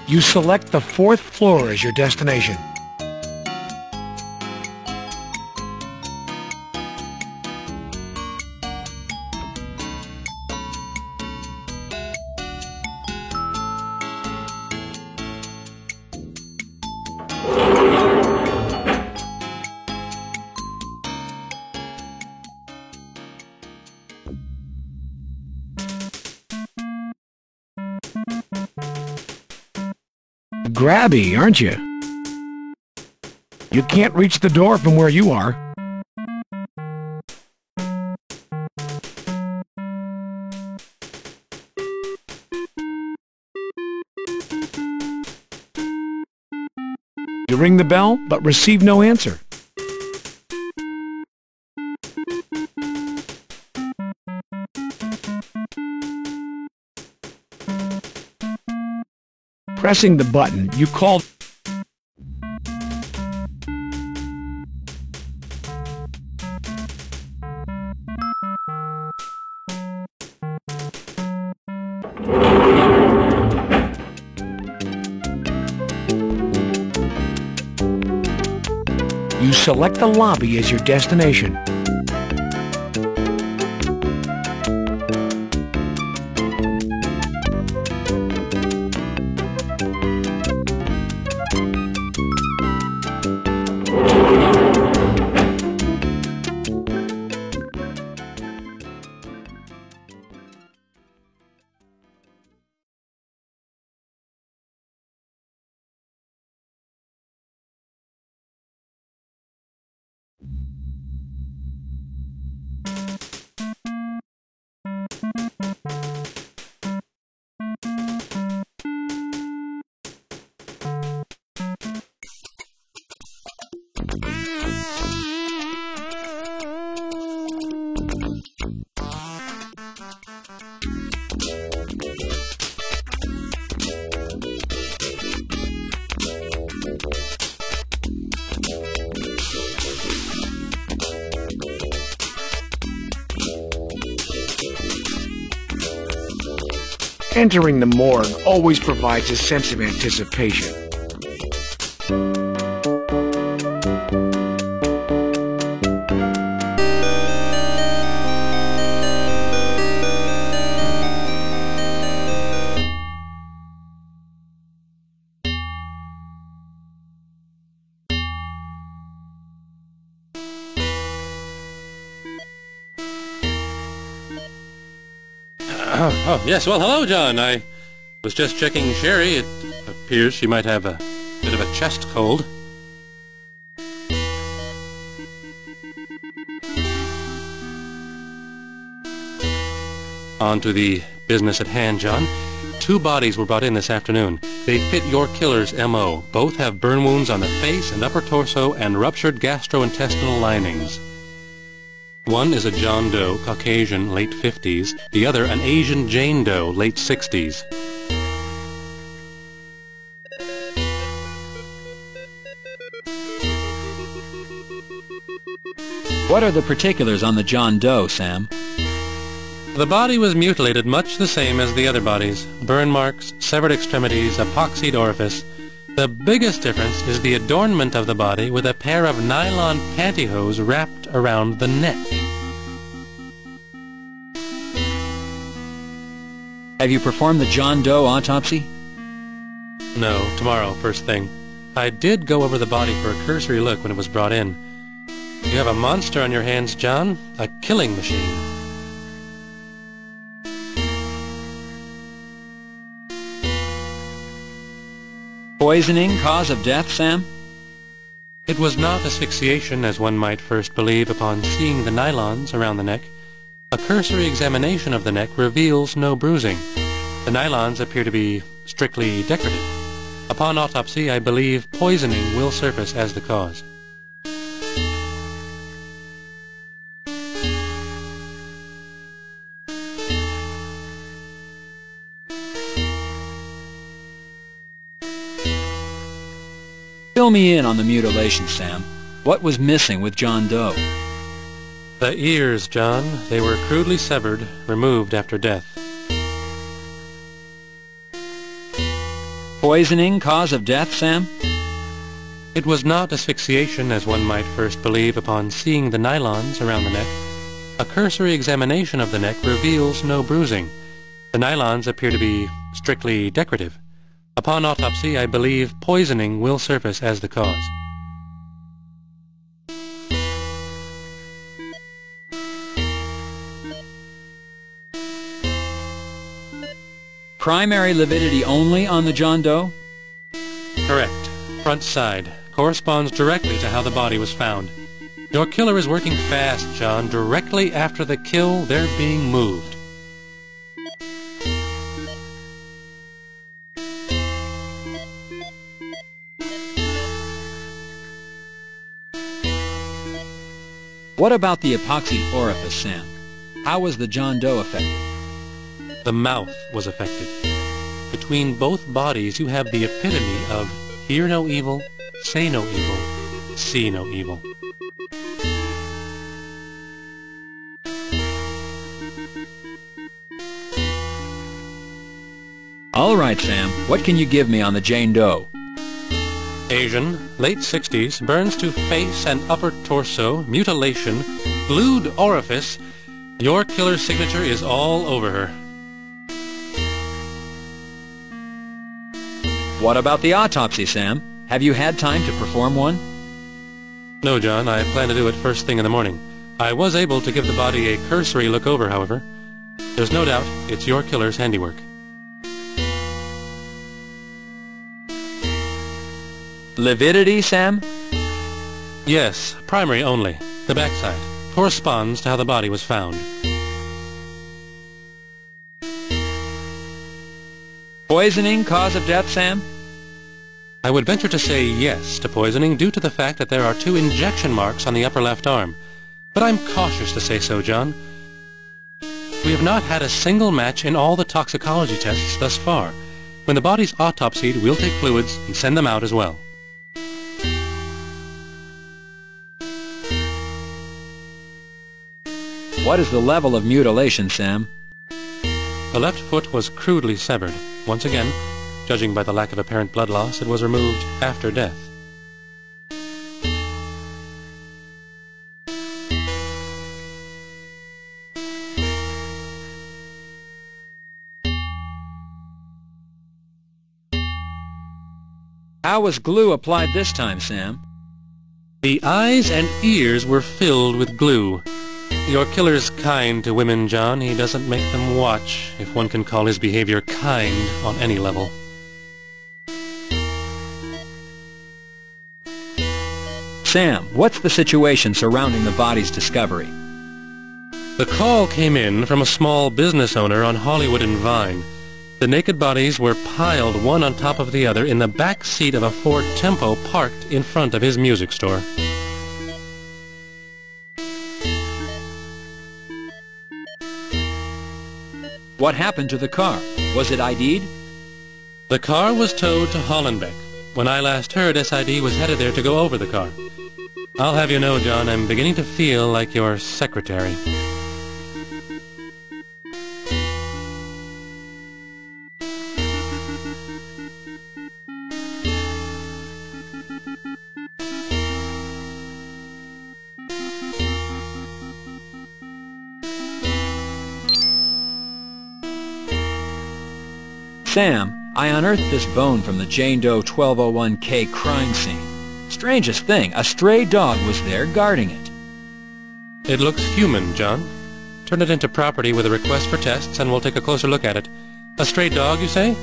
You select the 4th floor as your destination. Grabby, aren't you? You can't reach the door from where you are. You ring the bell, but receive no answer. Pressing the button, you call. You select the lobby as your destination. Entering the morgue always provides a sense of anticipation. Oh, yes. Well, hello, John. I was just checking Sherry. It appears she might have a bit of a chest cold. On to the business at hand, John. 2 bodies were brought in this afternoon. They fit your killer's M.O. Both have burn wounds on the face and upper torso and ruptured gastrointestinal linings. One is a John Doe, Caucasian, late 50s. The other, an Asian Jane Doe, late 60s. What are the particulars on the John Doe, Sam? The body was mutilated much the same as the other bodies. Burn marks, severed extremities, epoxied orifice. The biggest difference is the adornment of the body with a pair of nylon pantyhose wrapped around the neck. Have you performed the John Doe autopsy? No, tomorrow, first thing. I did go over the body for a cursory look when it was brought in. You have a monster on your hands, John. A killing machine. Poisoning, cause of death, Sam? It was not asphyxiation, as one might first believe upon seeing the nylons around the neck. A cursory examination of the neck reveals no bruising. The nylons appear to be strictly decorative. Upon autopsy, I believe poisoning will surface as the cause. Fill me in on the mutilation, Sam. What was missing with John Doe? The ears, John. They were crudely severed, removed after death. Poisoning, cause of death, Sam? It was not asphyxiation, as one might first believe upon seeing the nylons around the neck. A cursory examination of the neck reveals no bruising. The nylons appear to be strictly decorative. Upon autopsy, I believe poisoning will surface as the cause. Primary lividity only on the John Doe? Correct. Front side. corresponds directly to how the body was found. Your killer is working fast, John. Directly after the kill, they're being moved. What about the epoxy orifice, Sam? How was the John Doe affected? The mouth was affected. Between both bodies, you have the epitome of hear no evil, say no evil, see no evil. All right, Sam. What can you give me on the Jane Doe? Asian, late 60s, burns to face and upper torso, mutilation, glued orifice. Your killer's signature is all over her. What about the autopsy, Sam? Have you had time to perform one? No, John. I plan to do it first thing in the morning. I was able to give the body a cursory look over, however. There's no doubt it's your killer's handiwork. Lividity, Sam? Yes, primary only. The backside corresponds to how the body was found. Poisoning, cause of death, Sam? I would venture to say yes to poisoning due to the fact that there are 2 injection marks on the upper left arm. But I'm cautious to say so, John. We have not had a single match in all the toxicology tests thus far. When the body's autopsied, we'll take fluids and send them out as well. What is the level of mutilation, Sam? The left foot was crudely severed. Once again, judging by the lack of apparent blood loss, it was removed after death. How was glue applied this time, Sam? The eyes and ears were filled with glue. Your killer's kind to women, John. He doesn't make them watch, if one can call his behavior kind on any level. Sam, what's the situation surrounding the body's discovery? The call came in from a small business owner on Hollywood and Vine. The naked bodies were piled one on top of the other in the back seat of a Ford Tempo parked in front of his music store. What happened to the car? Was it ID'd? The car was towed to Hollenbeck. When I last heard, SID was headed there to go over the car. I'll have you know, John, I'm beginning to feel like your secretary. Sam, I unearthed this bone from the Jane Doe 1201K crime scene. Strangest thing, a stray dog was there guarding it. It looks human, John. Turn it into property with a request for tests and we'll take a closer look at it. A stray dog, you say?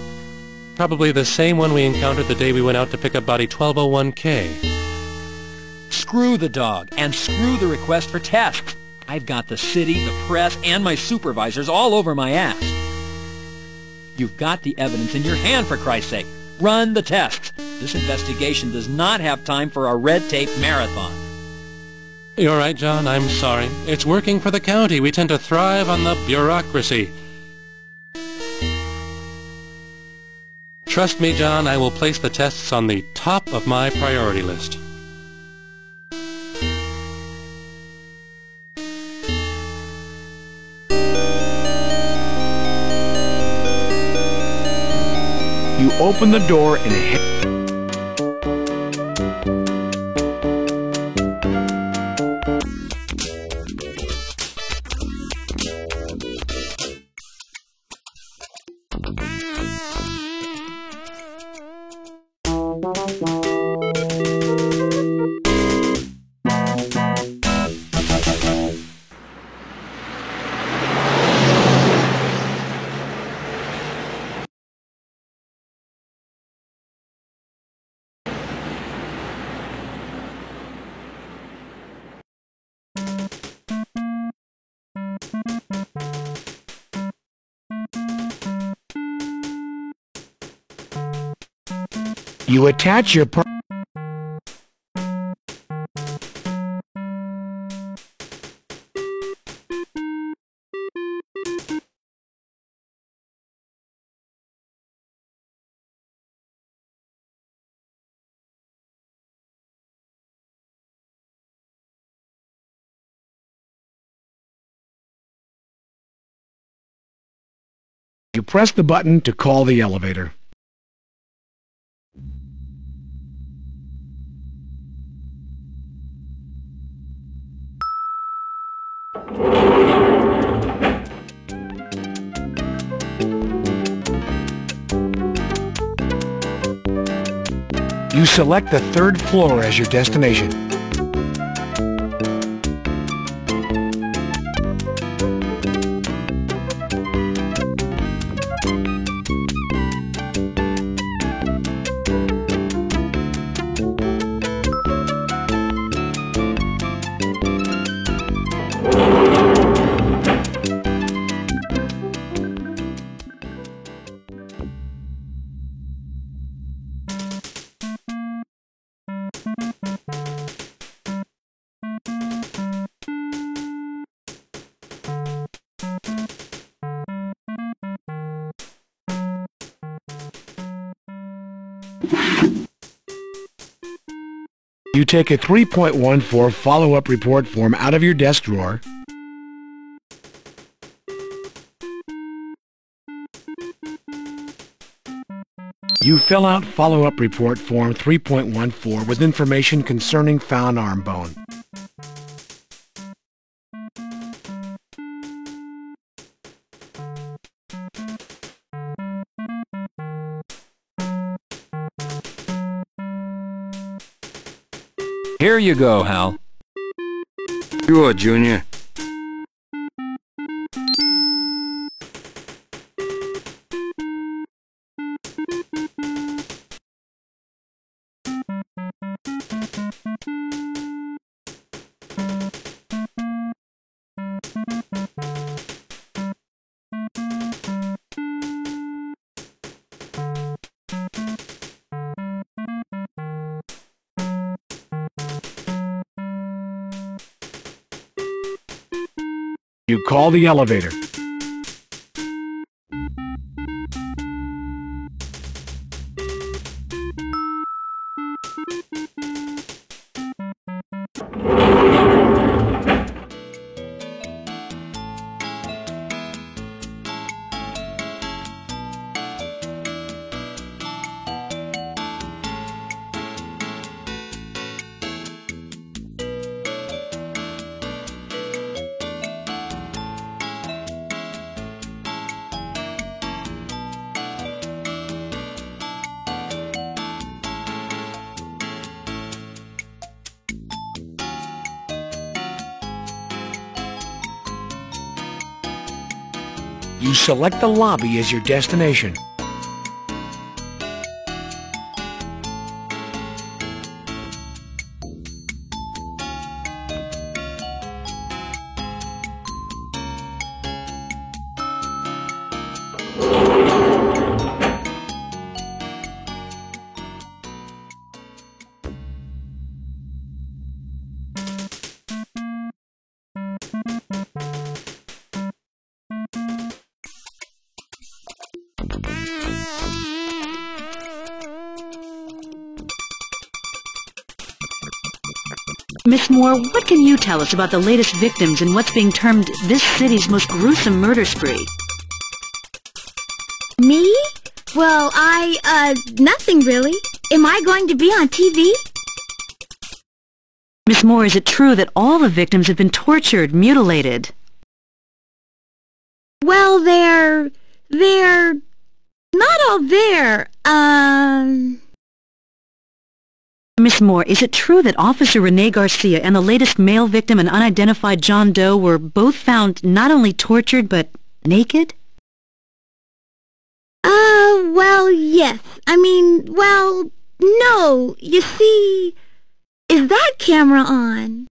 Probably the same one we encountered the day we went out to pick up body 1201K. Screw the dog, and screw the request for tests. I've got the city, the press, and my supervisors all over my ass. You've got the evidence in your hand, for Christ's sake. Run the tests. This investigation does not have time for a red tape marathon. You're right, John. I'm sorry. It's working for the county. We tend to thrive on the bureaucracy. Trust me, John, I will place the tests on the top of my priority list. You open the door and head... You attach your You press the button to call the elevator. You select the third floor as your destination. You take a 3.14 follow-up report form out of your desk drawer. You fill out follow-up report form 3.14 with information concerning found arm bone. Here you go, Hal. Sure, Junior. You call the elevator. You select the lobby as your destination. Miss Moore, what can you tell us about the latest victims in what's being termed this city's most gruesome murder spree? Me? Well, nothing really. Am I going to be on TV? Miss Moore, is it true that all the victims have been tortured, mutilated? Well, they're not all there. Miss Moore, is it true that Officer Rene Garcia and the latest male victim, an unidentified John Doe, were both found not only tortured but naked? Well, yes. Well, no. You see, is that camera on?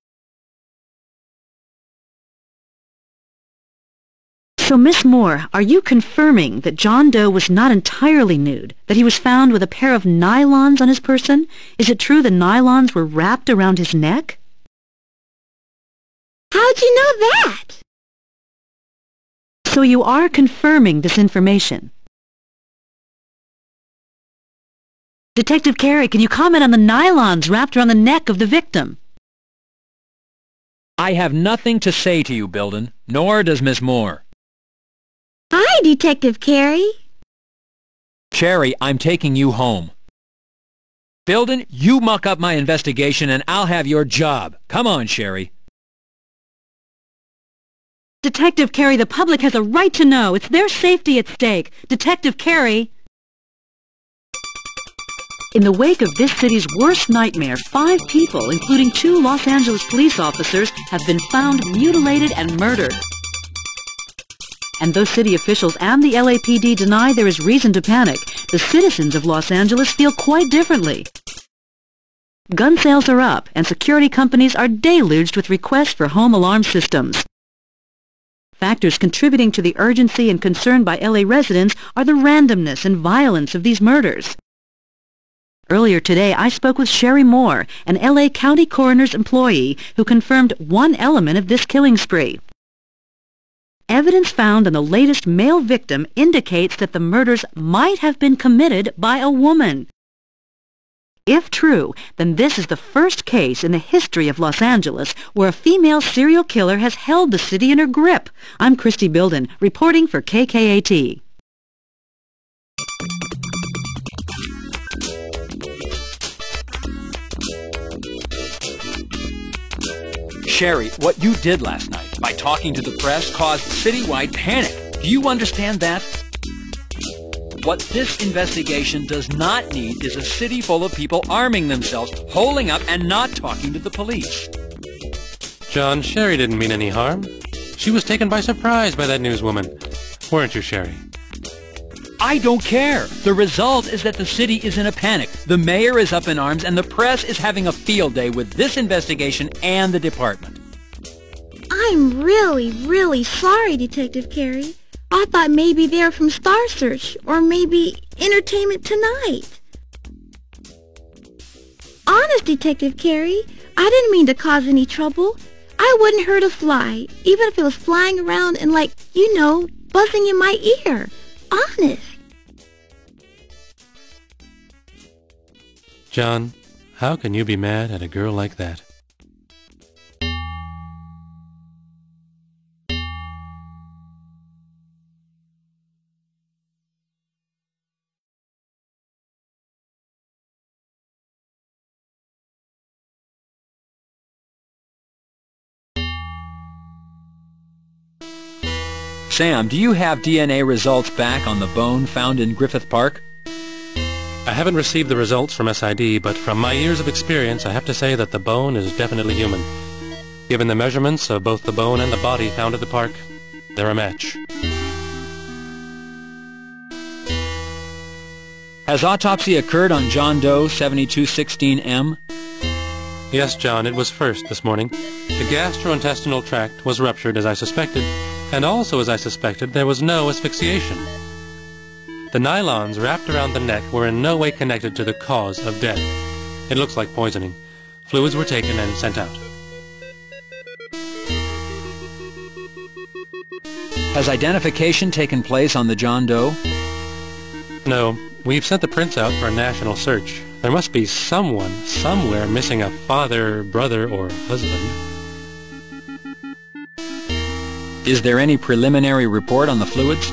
So, Miss Moore, are you confirming that John Doe was not entirely nude, that he was found with a pair of nylons on his person? Is it true the nylons were wrapped around his neck? How'd you know that? So you are confirming this information. Detective Carey, can you comment on the nylons wrapped around the neck of the victim? I have nothing to say to you, Bilden, nor does Miss Moore. Hi, Detective Carey. Sherry, I'm taking you home. Bilden, you muck up my investigation and I'll have your job. Come on, Sherry. Detective Carey, the public has a right to know. It's their safety at stake. Detective Carey. In the wake of this city's worst nightmare, 5 people, including 2 Los Angeles police officers, have been found mutilated and murdered. And though city officials and the LAPD deny there is reason to panic, the citizens of Los Angeles feel quite differently. Gun sales are up, and security companies are deluged with requests for home alarm systems. Factors contributing to the urgency and concern by LA residents are the randomness and violence of these murders. Earlier today, I spoke with Sherry Moore, an LA County Coroner's employee, who confirmed one element of this killing spree. Evidence found on the latest male victim indicates that the murders might have been committed by a woman. If true, then this is the first case in the history of Los Angeles where a female serial killer has held the city in her grip. I'm Christy Bilden, reporting for KKAT. Sherry, what you did last night by talking to the press caused citywide panic. Do you understand that? What this investigation does not need is a city full of people arming themselves, holding up, and not talking to the police. John, Sherry didn't mean any harm. She was taken by surprise by that newswoman. Weren't you, Sherry? I don't care. The result is that the city is in a panic. The mayor is up in arms, and the press is having a field day with this investigation and the department. I'm really sorry, Detective Carey. I thought maybe they were from Star Search, or maybe Entertainment Tonight. Honest, Detective Carey, I didn't mean to cause any trouble. I wouldn't hurt a fly, even if it was flying around and buzzing in my ear. Honest. John, how can you be mad at a girl like that? Sam, do you have DNA results back on the bone found in Griffith Park? I haven't received the results from SID, but from my years of experience, I have to say that the bone is definitely human. Given the measurements of both the bone and the body found at the park, they're a match. Has autopsy occurred on John Doe 7216M? Yes, John, it was first this morning. The gastrointestinal tract was ruptured as I suspected, and also as I suspected, there was no asphyxiation. The nylons wrapped around the neck were in no way connected to the cause of death. It looks like poisoning. Fluids were taken and sent out. Has identification taken place on the John Doe? No. We've sent the prints out for a national search. There must be someone, somewhere, missing a father, brother, or husband. Is there any preliminary report on the fluids?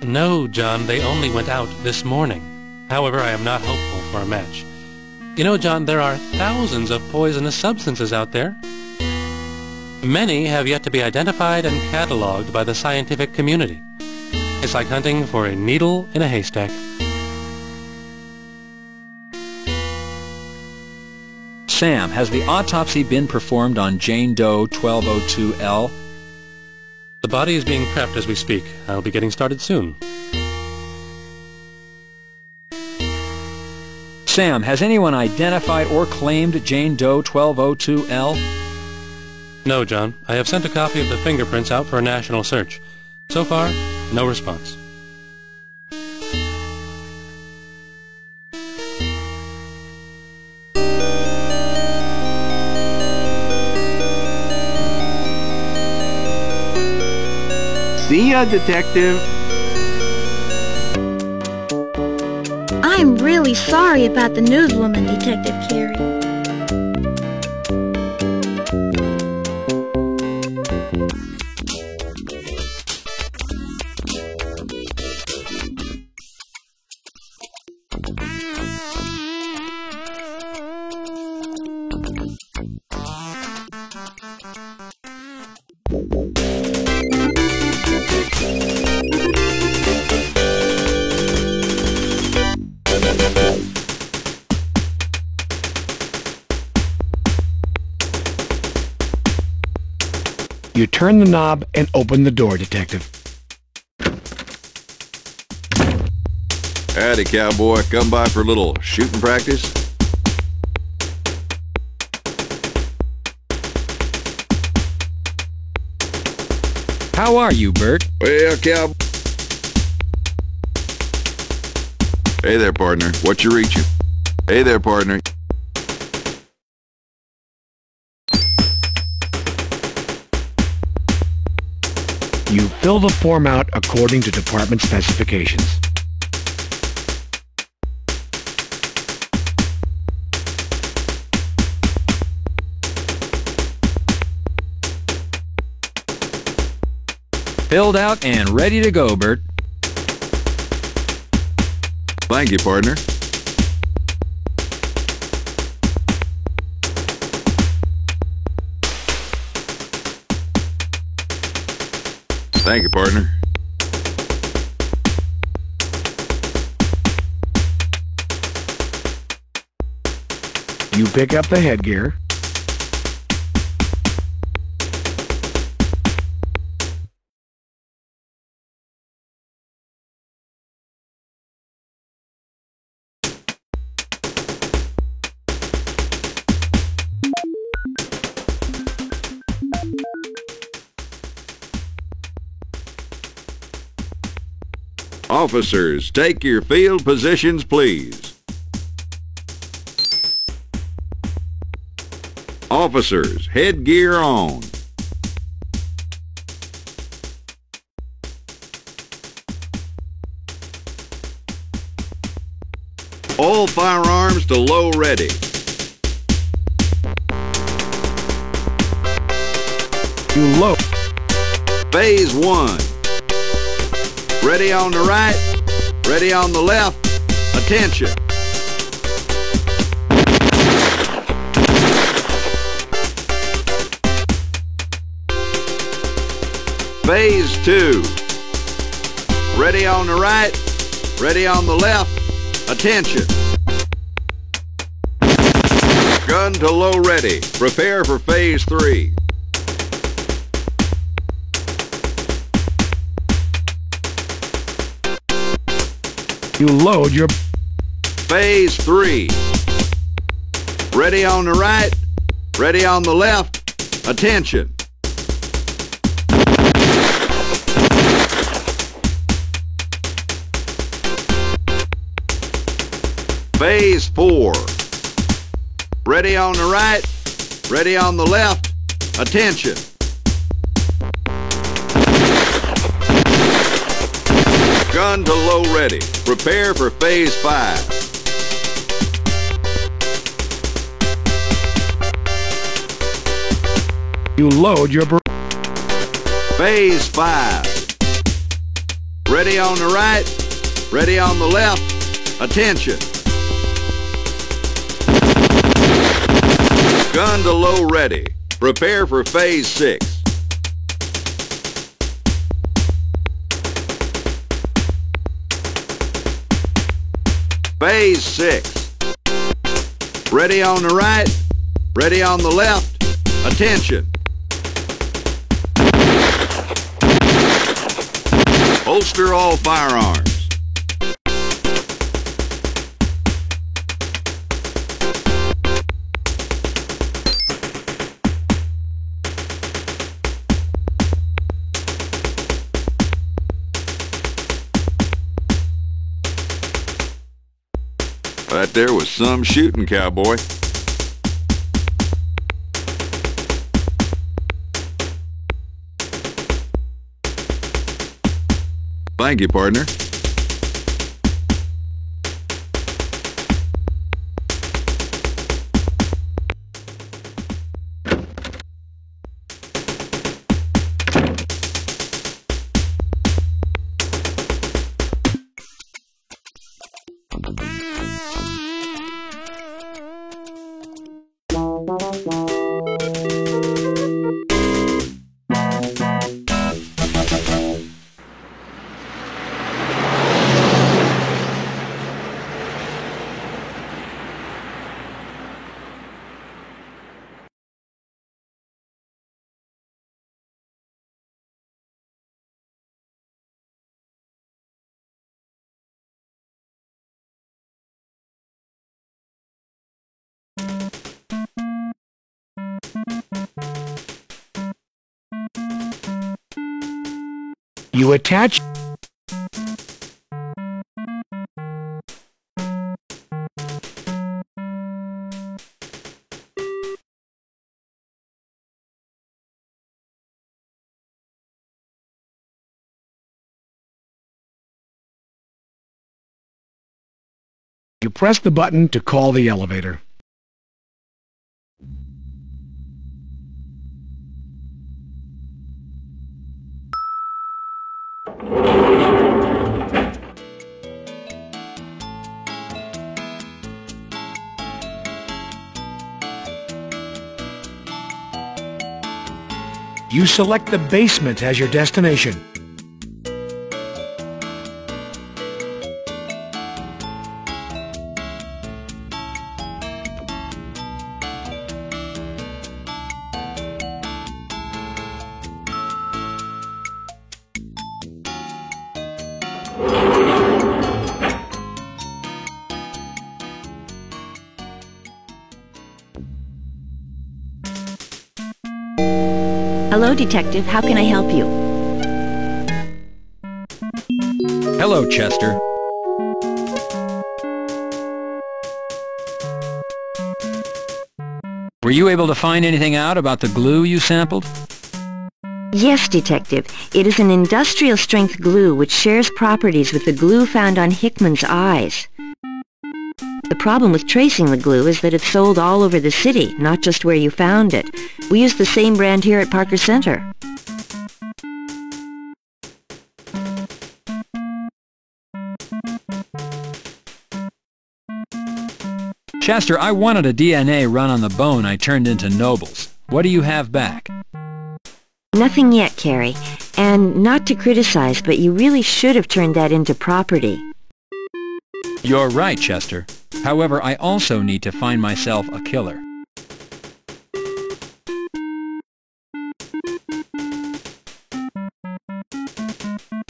No, John, they only went out this morning. However, I am not hopeful for a match. You know, John, there are thousands of poisonous substances out there. Many have yet to be identified and cataloged by the scientific community. It's like hunting for a needle in a haystack. Sam, has the autopsy been performed on Jane Doe 1202L? The body is being prepped as we speak. I'll be getting started soon. Sam, has anyone identified or claimed Jane Doe 1202L? No, John. I have sent a copy of the fingerprints out for a national search. So far, no response. See ya, Detective. I'm really sorry about the newswoman, Detective Carey. You turn the knob and open the door, Detective. Howdy, cowboy. Come by for a little shooting practice? How are you, Bert? Well, cowboy. Hey there, partner. What you reaching? Hey there, partner. You fill the form out according to department specifications. Filled out and ready to go, Bert. Thank you, partner. Thank you, partner. You pick up the headgear. Officers, take your field positions, please. Officers, headgear on. All firearms to low ready. You load. Phase 1. Ready on the right, ready on the left, attention. Phase 2. Ready on the right, ready on the left, attention. Gun to low ready, prepare for Phase 3. You load your... Phase 3. Ready on the right, ready on the left, attention. Phase 4. Ready on the right, ready on the left, attention. Gun to low ready. Prepare for Phase 5. You load your... Phase 5. Ready on the right, ready on the left, attention. Gun to low ready. Prepare for Phase 6. Phase 6. Ready on the right, ready on the left, attention. Holster all firearms. That there was some shooting, cowboy. Thank you, partner. You attach You press the button to call the elevator. You select the basement as your destination. Hello, Detective. How can I help you? Hello, Chester. Were you able to find anything out about the glue you sampled? Yes, Detective. It is an industrial-strength glue which shares properties with the glue found on Hickman's eyes. The problem with tracing the glue is that it's sold all over the city, not just where you found it. We use the same brand here at Parker Center. Chester, I wanted a DNA run on the bone I turned into Nobles. What do you have back? Nothing yet, Carrie. And not to criticize, but you really should have turned that into property. You're right, Chester. However, I also need to find myself a killer.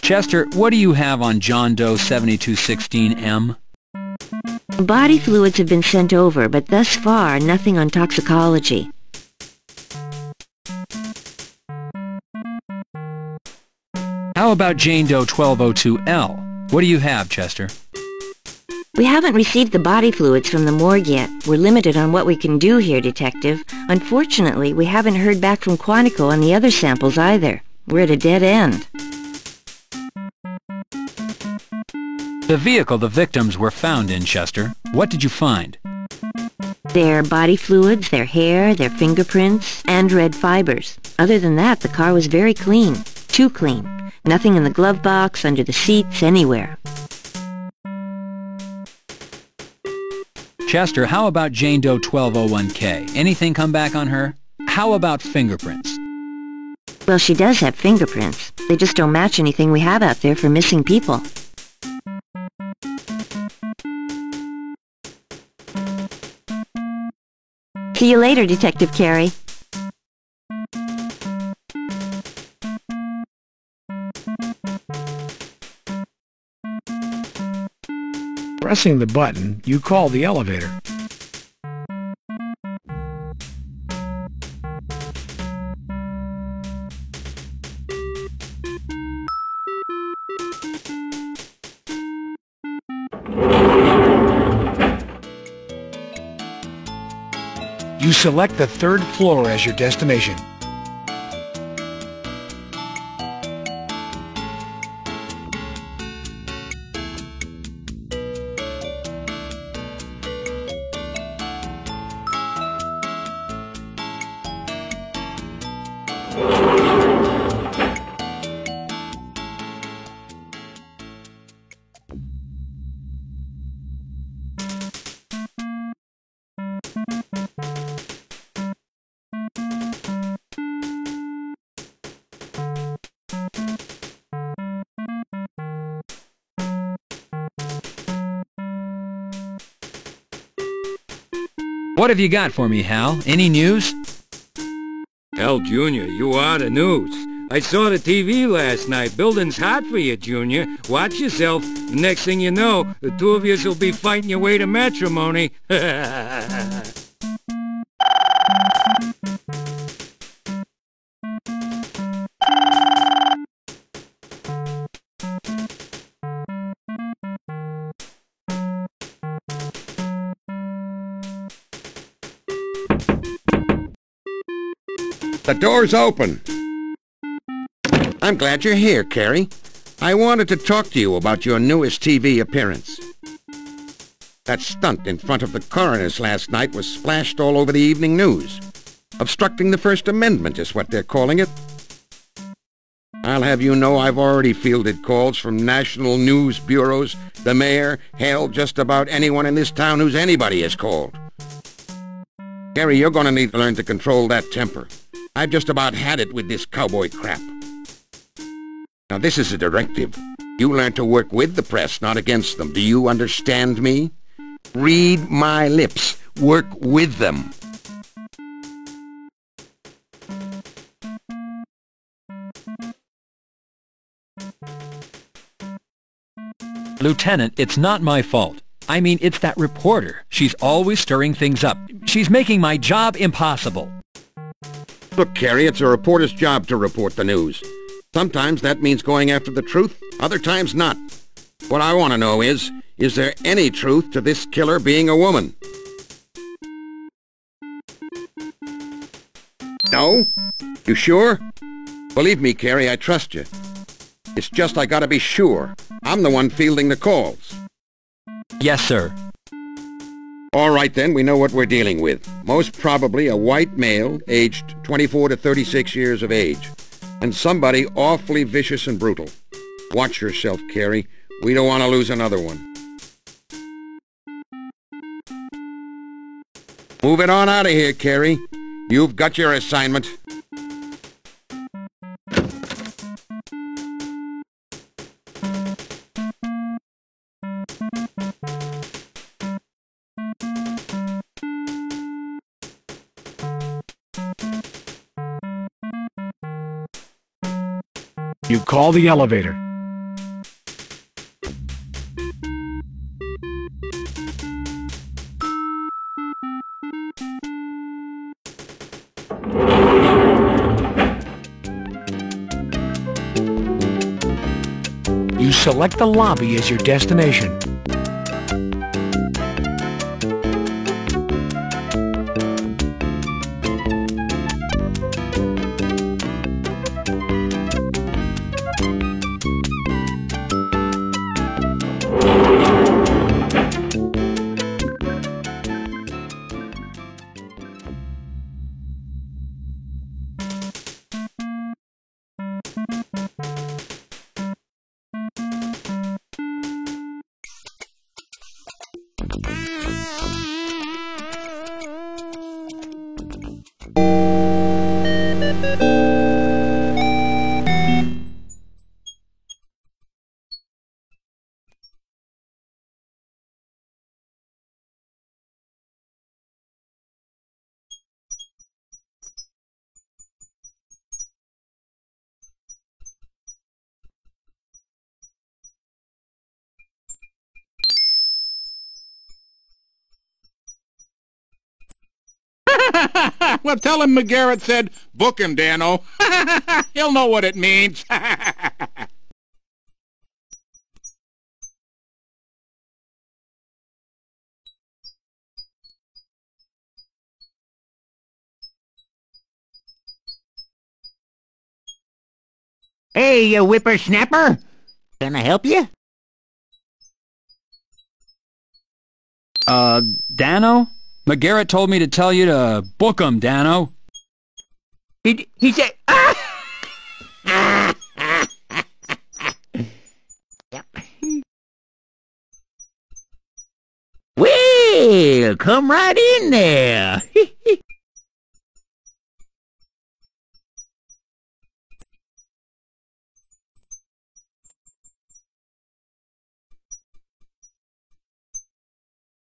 Chester, what do you have on John Doe 7216M? Body fluids have been sent over, but thus far, nothing on toxicology. How about Jane Doe 1202L? What do you have, Chester? We haven't received the body fluids from the morgue yet. We're limited on what we can do here, Detective. Unfortunately, we haven't heard back from Quantico on the other samples either. We're at a dead end. The vehicle the victims were found in, Chester. What did you find? Their body fluids, their hair, their fingerprints, and red fibers. Other than that, the car was very clean. Too clean. Nothing in the glove box, under the seats, anywhere. Chester, how about Jane Doe 1201K? Anything come back on her? How about fingerprints? Well, she does have fingerprints. They just don't match anything we have out there for missing people. See you later, Detective Carey. Pressing the button, you call the elevator. You select the 3rd floor as your destination. What have you got for me, Hal? Any news? Hell, Junior, you are the news. I saw the TV last night. Building's hot for you, Junior. Watch yourself. The next thing you know, the two of yous will be fighting your way to matrimony. The door's open. I'm glad you're here, Carrie. I wanted to talk to you about your newest TV appearance. That stunt in front of the coroner's last night was splashed all over the evening news. Obstructing the First Amendment is what they're calling it. I'll have you know I've already fielded calls from national news bureaus, the mayor, hell, just about anyone in this town who's anybody is called. Carrie, you're going to need to learn to control that temper. I've just about had it with this cowboy crap. Now, this is a directive. You learn to work with the press, not against them. Do you understand me? Read my lips. Work with them. Lieutenant, it's not my fault. I mean, it's that reporter. She's always stirring things up. She's making my job impossible. Look, Carrie, it's a reporter's job to report the news. Sometimes that means going after the truth, other times not. What I want to know is there any truth to this killer being a woman? No? You sure? Believe me, Carrie, I trust you. It's just I gotta be sure. I'm the one fielding the calls. Yes, sir. All right, then, we know what we're dealing with. Most probably a white male, aged 24 to 36 years of age. And somebody awfully vicious and brutal. Watch yourself, Carrie. We don't want to lose another one. Move it on out of here, Carrie. You've got your assignment. You call the elevator. You select the lobby as your destination. Well, tell him McGarrett said, book him, Dano. He'll know what it means. Hey, you whippersnapper. Can I help you? Dano? McGarrett told me to tell you to book 'em, Dano. He said... Yep. Well, come right in there.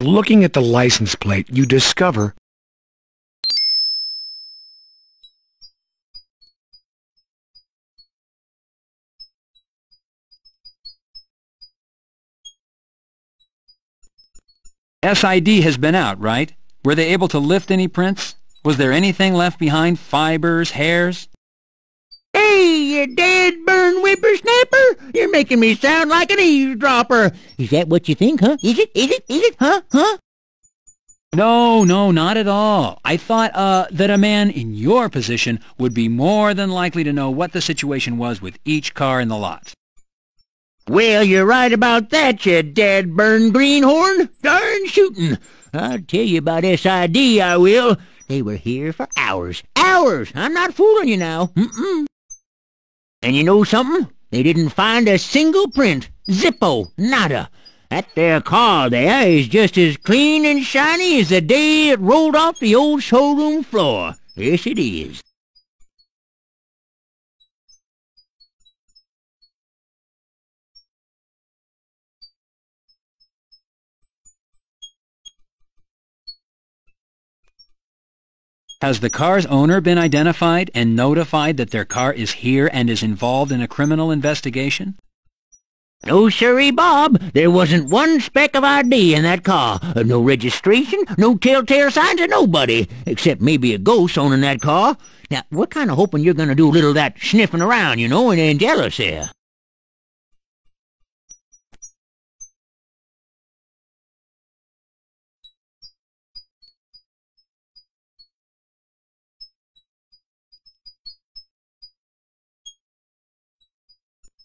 Looking at the license plate, you discover SID has been out, right? Were they able to lift any prints? Was there anything left behind? Fibers, hairs? Hey, you dead-burn whippersnapper! You're making me sound like an eavesdropper. Is that what you think, huh? Is it, huh? No, not at all. I thought, that a man in your position would be more than likely to know what the situation was with each car in the lot. Well, you're right about that, you dead-burn greenhorn. Darn shootin'. I'll tell you about SID, I will. They were here for hours. Hours! I'm not fooling you now. And you know something? They didn't find a single print. Zippo. Nada. That there car there is just as clean and shiny as the day it rolled off the old showroom floor. Yes, it is. Has the car's owner been identified and notified that their car is here and is involved in a criminal investigation? No, sirree, Bob. There wasn't one speck of ID in that car. No registration, no telltale signs of nobody, except maybe a ghost owning that car. Now, we're kind of hoping you're going to do a little of that sniffing around, you know, and then tell us there.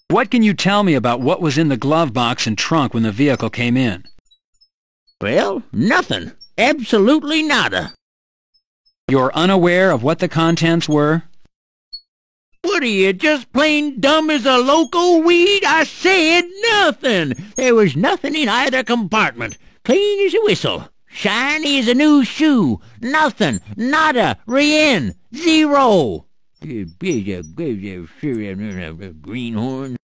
What can you tell me about what was in the glove box and trunk when the vehicle came in? Well, nothing. Absolutely nada. You're unaware of what the contents were? What are you, just plain dumb as a loco weed? I said nothing. There was nothing in either compartment. Clean as a whistle. Shiny as a new shoe. Nothing. Nada. Rien. Zero. Greenhorn.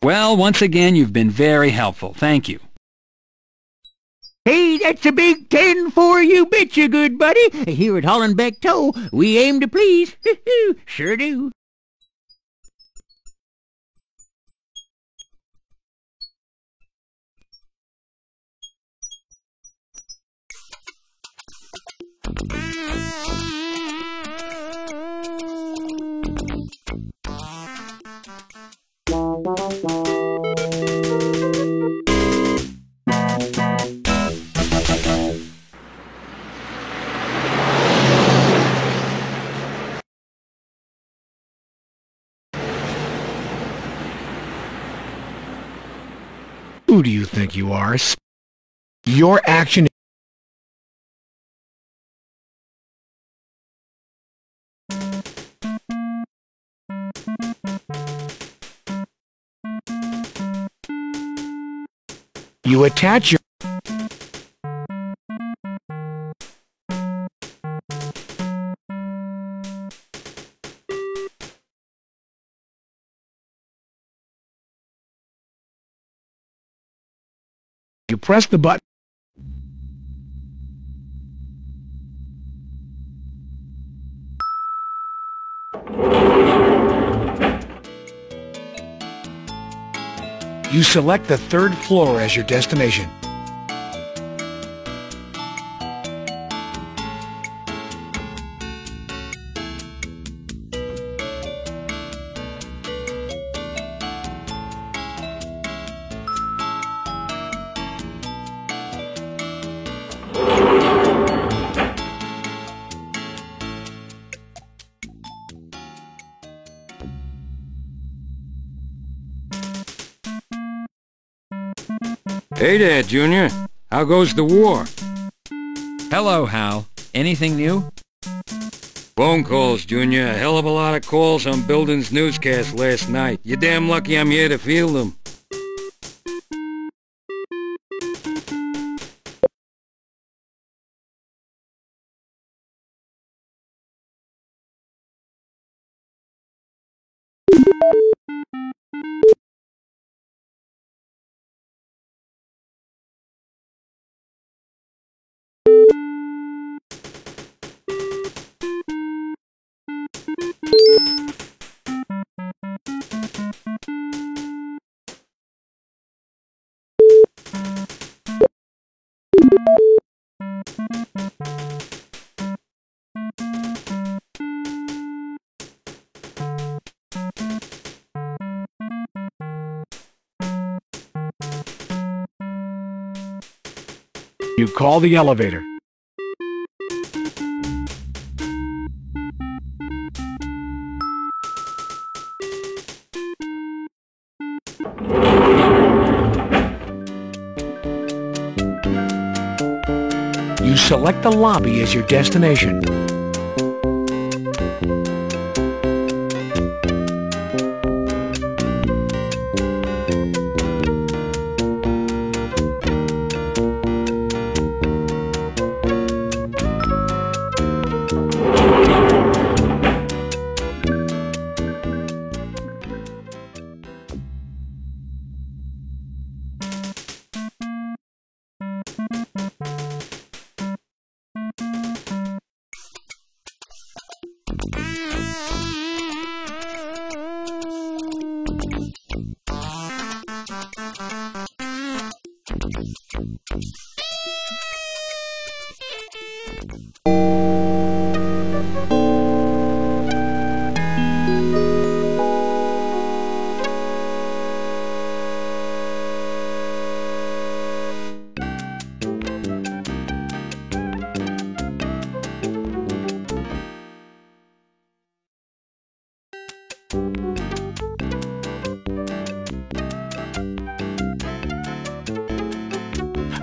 Well, once again, you've been very helpful. Thank you. Hey, that's a big 10 for you, betcha, good buddy. Here at Hollenbeck Tow, we aim to please. Sure do. Who do you think you are? Your action... You attach your... You press the button. You select the third floor as your destination. Hey there, Junior. How goes the war? Hello, Hal. Anything new? Phone calls, Junior. A hell of a lot of calls on Building's newscast last night. You're damn lucky I'm here to field them. You call the elevator. You select the lobby as your destination.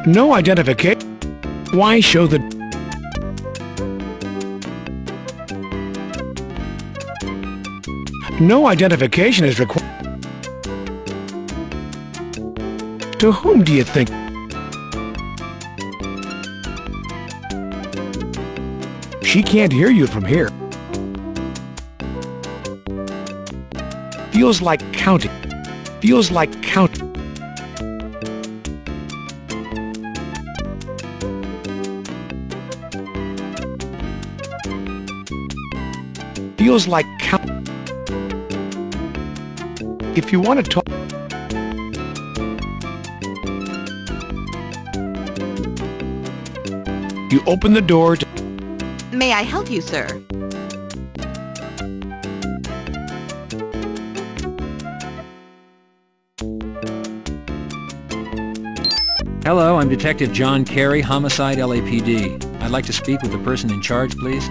No identification. Why show the... No identification is required. To whom do you think? She can't hear you from here. Feels like counting. Feels like counting. Feels like count. If you want to talk, you open the door to... May I help you, sir? Hello, I'm Detective John Carey, Homicide LAPD. I'd like to speak with the person in charge, please.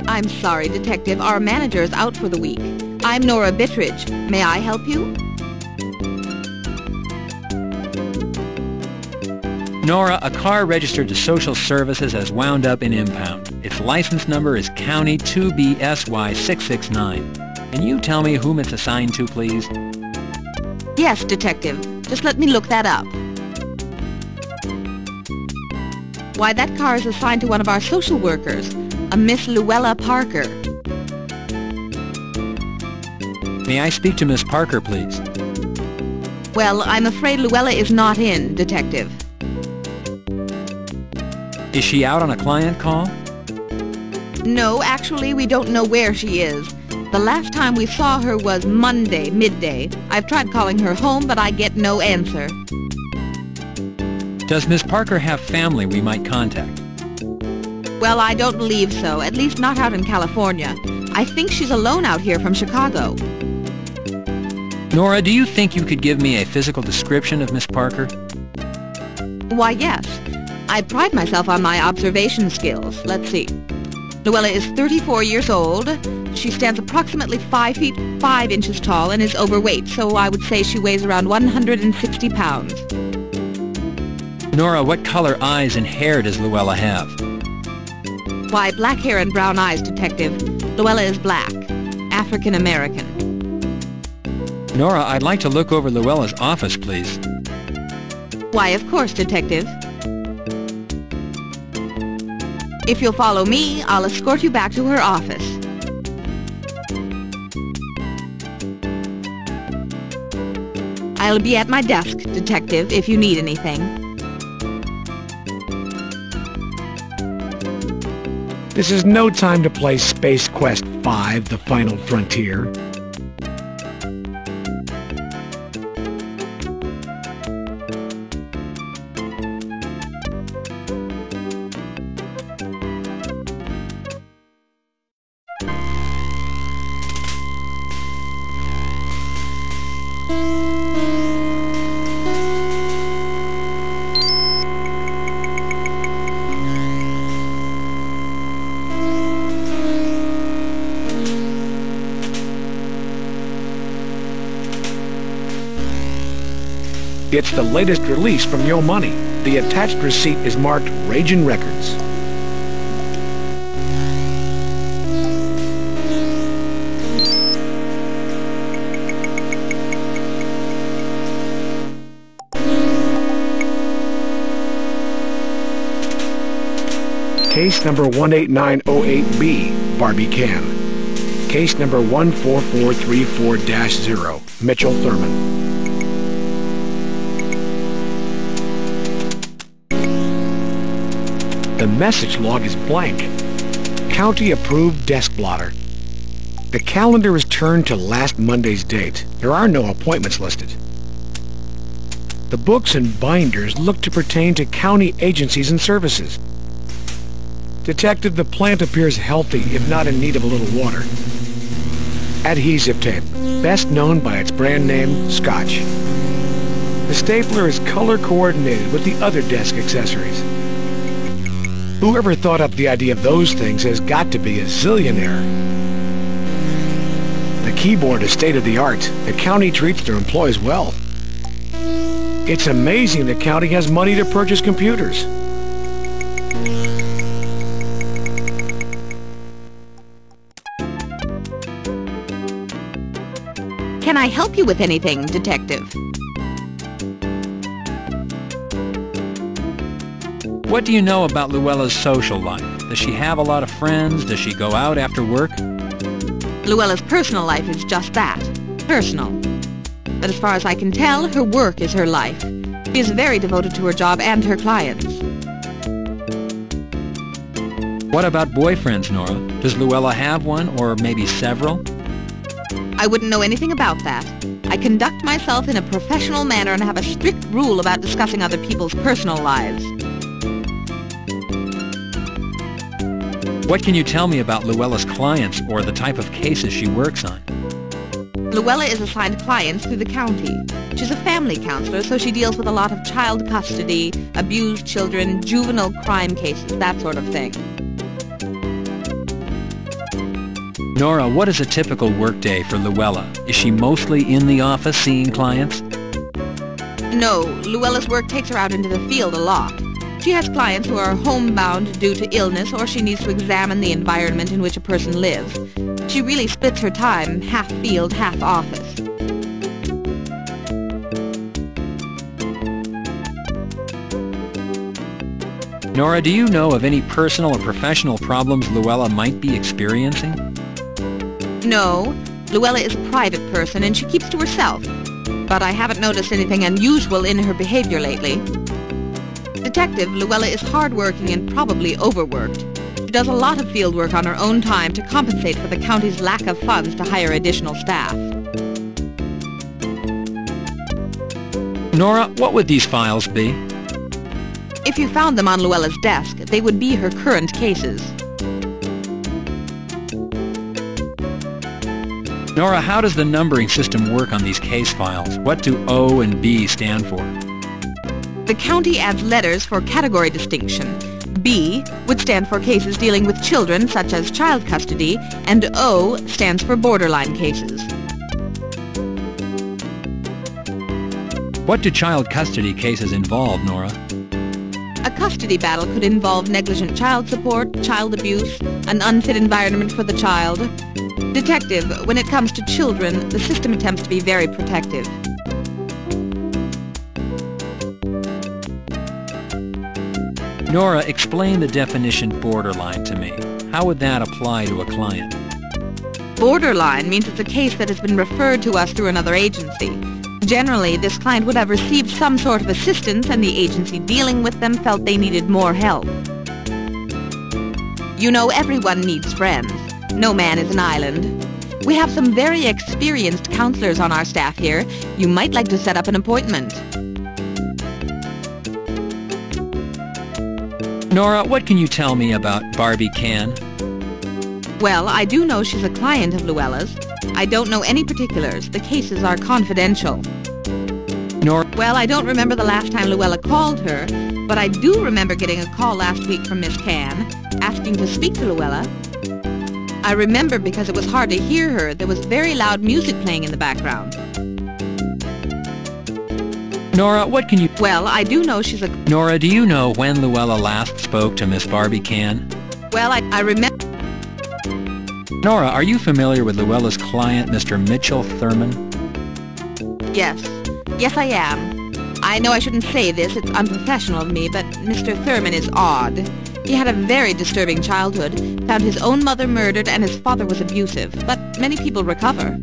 I'm sorry, Detective. Our manager is out for the week. I'm Nora Bittridge. May I help you? Nora, a car registered to Social Services has wound up in impound. Its license number is County 2BSY669. Can you tell me whom it's assigned to, please? Yes, Detective. Just let me look that up. Why, that car is assigned to one of our social workers, a Miss Luella Parker. May I speak to Miss Parker, please? Well, I'm afraid Luella is not in, Detective. Is she out on a client call? No, actually, we don't know where she is. The last time we saw her was Monday, midday. I've tried calling her home, but I get no answer. Does Miss Parker have family we might contact? Well, I don't believe so, at least not out in California. I think she's alone out here from Chicago. Nora, do you think you could give me a physical description of Miss Parker? Why, yes. I pride myself on my observation skills. Let's see. Luella is 34 years old. She stands approximately 5 feet 5 inches tall and is overweight, so I would say she weighs around 160 pounds. Nora, what color eyes and hair does Luella have? Why, black hair and brown eyes, Detective. Luella is black. African American. Nora, I'd like to look over Luella's office, please. Why, of course, Detective. If you'll follow me, I'll escort you back to her office. I'll be at my desk, Detective, if you need anything. This is no time to play Space Quest 5, The Final Frontier. It's the latest release from Yo Money. The attached receipt is marked Ragin' Records. Case number 18908B, Barbie Can. Case number 14434-0, Mitchell Thurman. The message log is blank. County approved desk blotter. The calendar is turned to last Monday's date. There are no appointments listed. The books and binders look to pertain to county agencies and services. Detective, the plant appears healthy, if not in need of a little water. Adhesive tape, best known by its brand name, Scotch. The stapler is color coordinated with the other desk accessories. Whoever thought up the idea of those things has got to be a zillionaire. The keyboard is state-of-the-art. The county treats their employees well. It's amazing the county has money to purchase computers. Can I help you with anything, Detective? What do you know about Luella's social life? Does she have a lot of friends? Does she go out after work? Luella's personal life is just that, personal. But as far as I can tell, her work is her life. She is very devoted to her job and her clients. What about boyfriends, Nora? Does Luella have one, or maybe several? I wouldn't know anything about that. I conduct myself in a professional manner and have a strict rule about discussing other people's personal lives. What can you tell me about Luella's clients or the type of cases she works on? Luella is assigned clients through the county. She's a family counselor, so she deals with a lot of child custody, abused children, juvenile crime cases, that sort of thing. Nora, what is a typical workday for Luella? Is she mostly in the office seeing clients? No, Luella's work takes her out into the field a lot. She has clients who are homebound due to illness, or she needs to examine the environment in which a person lives. She really splits her time, half field, half office. Nora, do you know of any personal or professional problems Luella might be experiencing? No, Luella is a private person and she keeps to herself. But I haven't noticed anything unusual in her behavior lately. Detective, Luella is hardworking and probably overworked. She does a lot of field work on her own time to compensate for the county's lack of funds to hire additional staff. Nora, what would these files be? If you found them on Luella's desk, they would be her current cases. Nora, how does the numbering system work on these case files? What do O and B stand for? The county adds letters for category distinction. B would stand for cases dealing with children, such as child custody, and O stands for borderline cases. What do child custody cases involve, Nora? A custody battle could involve negligent child support, child abuse, an unfit environment for the child. Detective, when it comes to children, the system attempts to be very protective. Nora, explain the definition borderline to me. How would that apply to a client? Borderline means it's a case that has been referred to us through another agency. Generally, this client would have received some sort of assistance and the agency dealing with them felt they needed more help. You know, everyone needs friends. No man is an island. We have some very experienced counselors on our staff here. You might like to set up an appointment. Nora, what can you tell me about Barbie Can? Well, I do know she's a client of Luella's. I don't know any particulars. The cases are confidential. Nora? Well, I don't remember the last time Luella called her, but I do remember getting a call last week from Miss Can, asking to speak to Luella. I remember because it was hard to hear her. There was very loud music playing in the background. Nora, what can you... Well, I do know she's a... Nora, do you know when Luella last spoke to Miss Barbie Can? Well, I remember... Nora, are you familiar with Luella's client, Mr. Mitchell Thurman? Yes. Yes, I am. I know I shouldn't say this, it's unprofessional of me, but Mr. Thurman is odd. He had a very disturbing childhood, found his own mother murdered, and his father was abusive, but many people recover.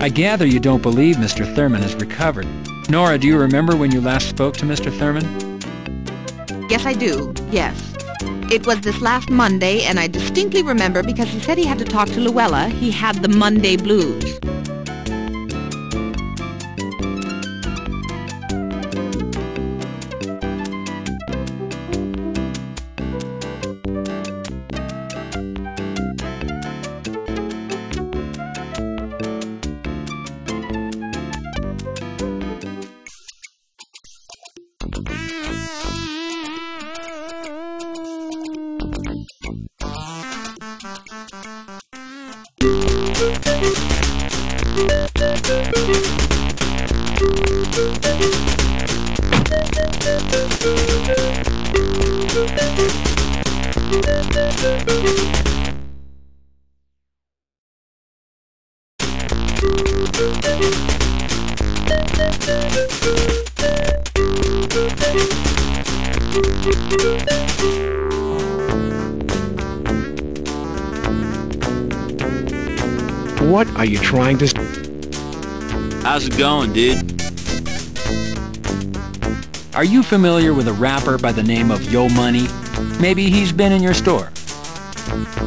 I gather you don't believe Mr. Thurman has recovered. Nora, do you remember when you last spoke to Mr. Thurman? Yes, I do. Yes. It was this last Monday, and I distinctly remember because he said he had to talk to Luella. He had the Monday blues. What are you trying to... How's it going, dude? Are you familiar with a rapper by the name of Yo Money? Maybe he's been in your store.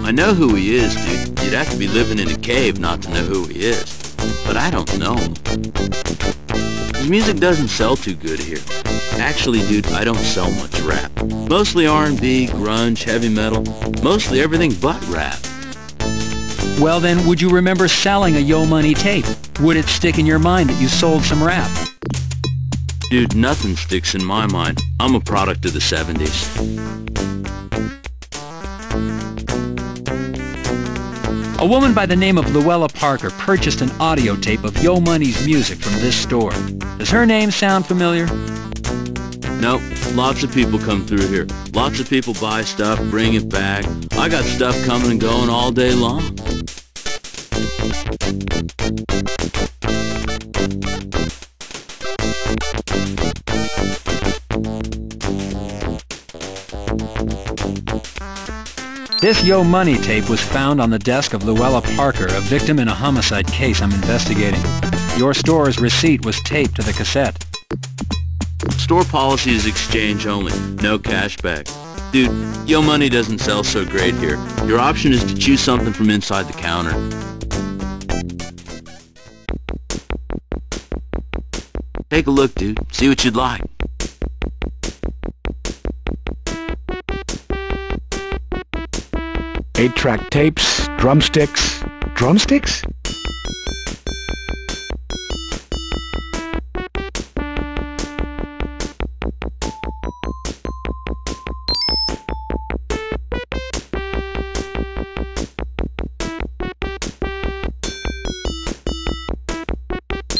I know who he is, dude. You'd have to be living in a cave not to know who he is. But I don't know him. His music doesn't sell too good here. Actually, dude, I don't sell much rap. Mostly R&B, grunge, heavy metal. Mostly everything but rap. Well then, would you remember selling a Yo Money tape? Would it stick in your mind that you sold some rap? Dude, nothing sticks in my mind. I'm a product of the 70s. A woman by the name of Luella Parker purchased an audio tape of Yo Money's music from this store. Does her name sound familiar? Nope. Lots of people come through here. Lots of people buy stuff, bring it back. I got stuff coming and going all day long. This Yo Money tape was found on the desk of Luella Parker, a victim in a homicide case I'm investigating. Your store's receipt was taped to the cassette. Store policy is exchange only, no cash back. Dude, Yo Money doesn't sell so great here. Your option is to choose something from inside the counter. Take a look, dude. See what you'd like. 8-track tapes, drumsticks. Drumsticks?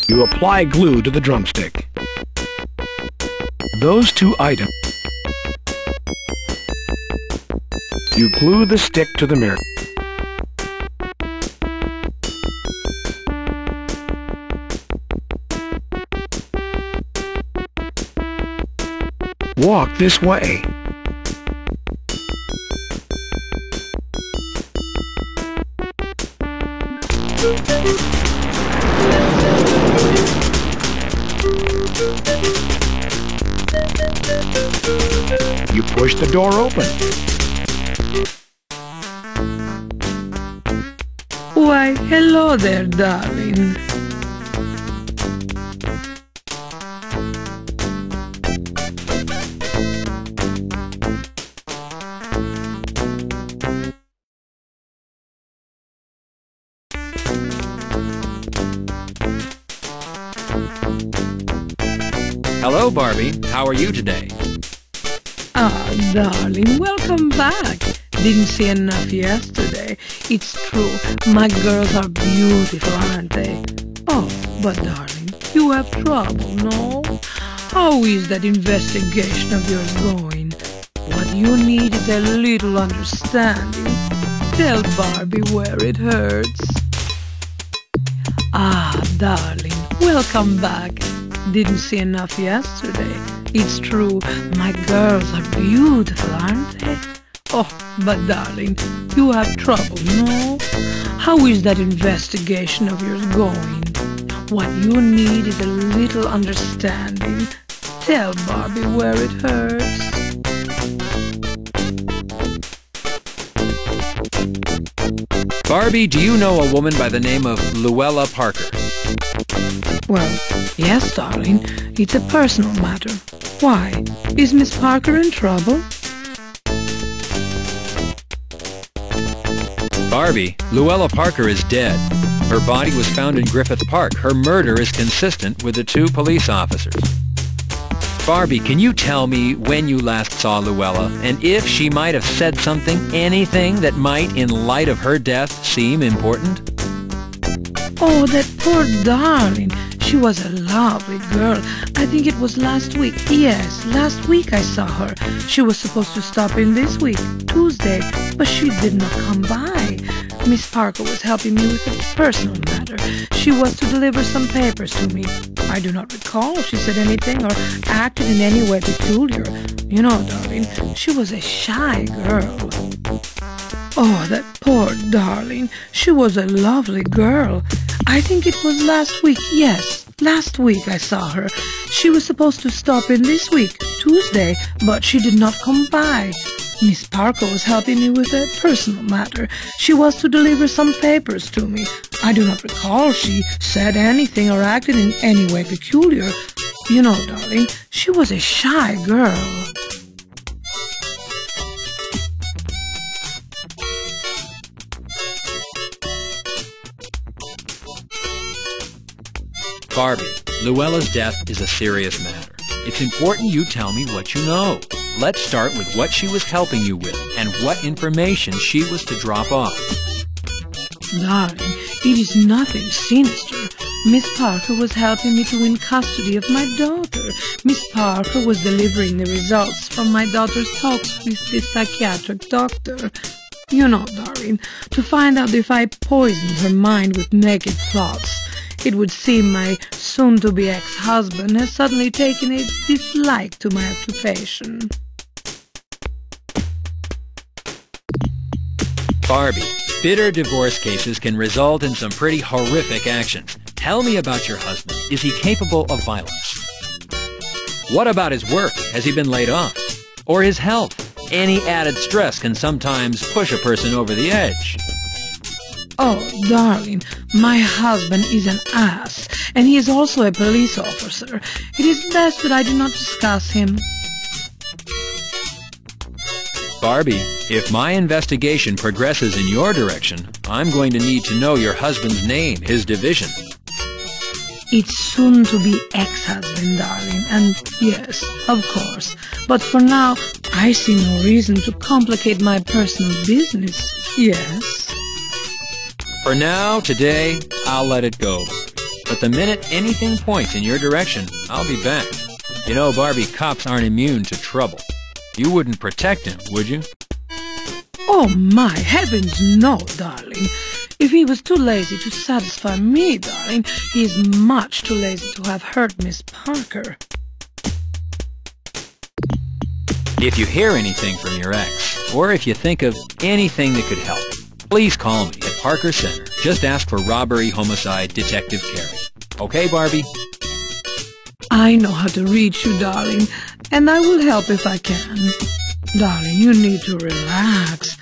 You apply glue to the drumstick. Those two items. You glue the stick to the mirror. Walk this way. You push the door open. Why, hello there, darling. Hello, Barbie. How are you today? Ah, darling, welcome back. Didn't see enough yesterday. It's true, my girls are beautiful, aren't they? Oh, but darling, you have trouble, no? How is that investigation of yours going? What you need is a little understanding. Tell Barbie where it hurts. Ah, darling, welcome back. Didn't see enough yesterday. It's true, my girls are beautiful, aren't they? Oh, but darling, you have trouble, no? How is that investigation of yours going? What you need is a little understanding. Tell Barbie where it hurts. Barbie, do you know a woman by the name of Luella Parker? Well, yes, darling. It's a personal matter. Why? Is Miss Parker in trouble? Barbie, Luella Parker is dead. Her body was found in Griffith Park. Her murder is consistent with the two police officers. Barbie, can you tell me when you last saw Luella, and if she might have said something, anything that might, in light of her death, seem important? Oh, that poor darling. She was a lovely girl. I think it was last week. Yes, last week I saw her. She was supposed to stop in this week, Tuesday, but she did not come by. Miss Parker was helping me with a personal matter. She was to deliver some papers to me. I do not recall if she said anything or acted in any way peculiar. You know, darling, she was a shy girl. Oh, that poor darling. She was a lovely girl. I think it was last week. Yes, last week I saw her. She was supposed to stop in this week, Tuesday, but she did not come by. Miss Parker was helping me with a personal matter. She was to deliver some papers to me. I do not recall she said anything or acted in any way peculiar. You know, darling, she was a shy girl. Barbie, Luella's death is a serious matter. It's important you tell me what you know. Let's start with what she was helping you with and what information she was to drop off. Darling, it is nothing sinister. Miss Parker was helping me to win custody of my daughter. Miss Parker was delivering the results from my daughter's talks with the psychiatric doctor. You know, darling, to find out if I poisoned her mind with naked thoughts. It would seem my soon-to-be ex-husband has suddenly taken a dislike to my occupation. Barbie, bitter divorce cases can result in some pretty horrific actions. Tell me about your husband. Is he capable of violence? What about his work? Has he been laid off? Or his health? Any added stress can sometimes push a person over the edge. Oh, darling, my husband is an ass, and he is also a police officer. It is best that I do not discuss him. Barbie, if my investigation progresses in your direction, I'm going to need to know your husband's name, his division. It's soon-to-be ex-husband, darling, and yes, of course. But for now, I see no reason to complicate my personal business. Yes? For now, today, I'll let it go. but the minute anything points in your direction, I'll be back. You know, Barbie, cops aren't immune to trouble. You wouldn't protect him, would you? Oh, my heavens, no, darling. If he was too lazy to satisfy me, darling, he is much too lazy to have hurt Miss Parker. If you hear anything from your ex, or if you think of anything that could help, please call me at Parker Center. Just ask for Robbery Homicide Detective Carey. Okay, Barbie? I know how to reach you, darling, and I will help if I can. Darling, you need to relax.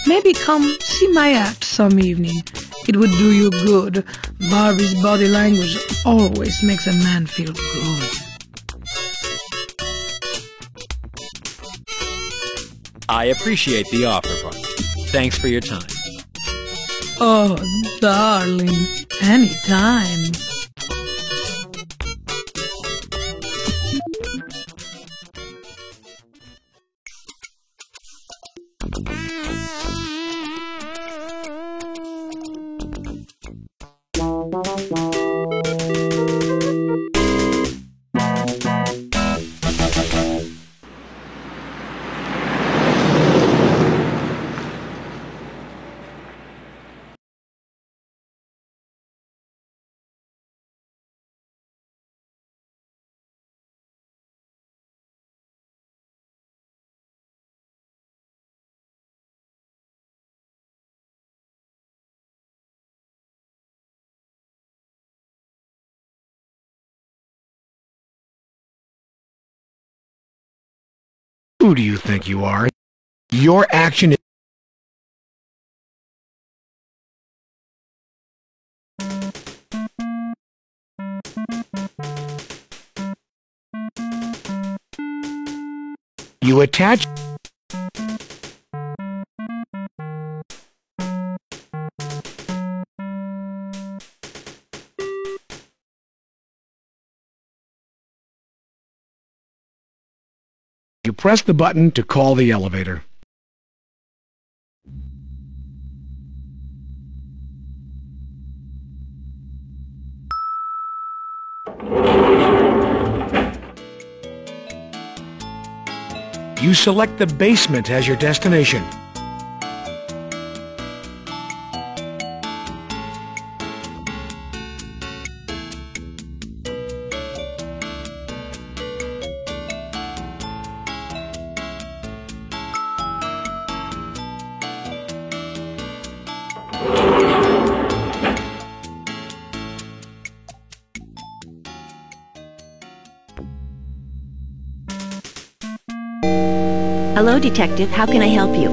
Maybe come see my act some evening. It would do you good. Barbie's body language always makes a man feel good. I appreciate the offer, Barbie. Thanks for your time. Oh, darling, anytime. Who do you think you are? Your action is... You attach... You press the button to call the elevator. You select the basement as your destination. Hello, Detective. How can I help you?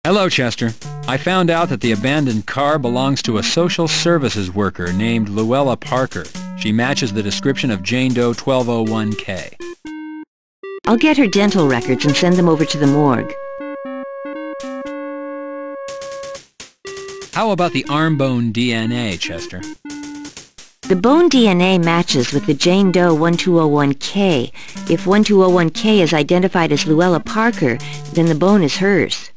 Hello, Chester. I found out that the abandoned car belongs to a social services worker named Luella Parker. She matches the description of Jane Doe 1201K. I'll get her dental records and send them over to the morgue. How about the arm bone DNA, Chester? The bone DNA matches with the Jane Doe 1201K. If 1201K is identified as Luella Parker, then the bone is hers.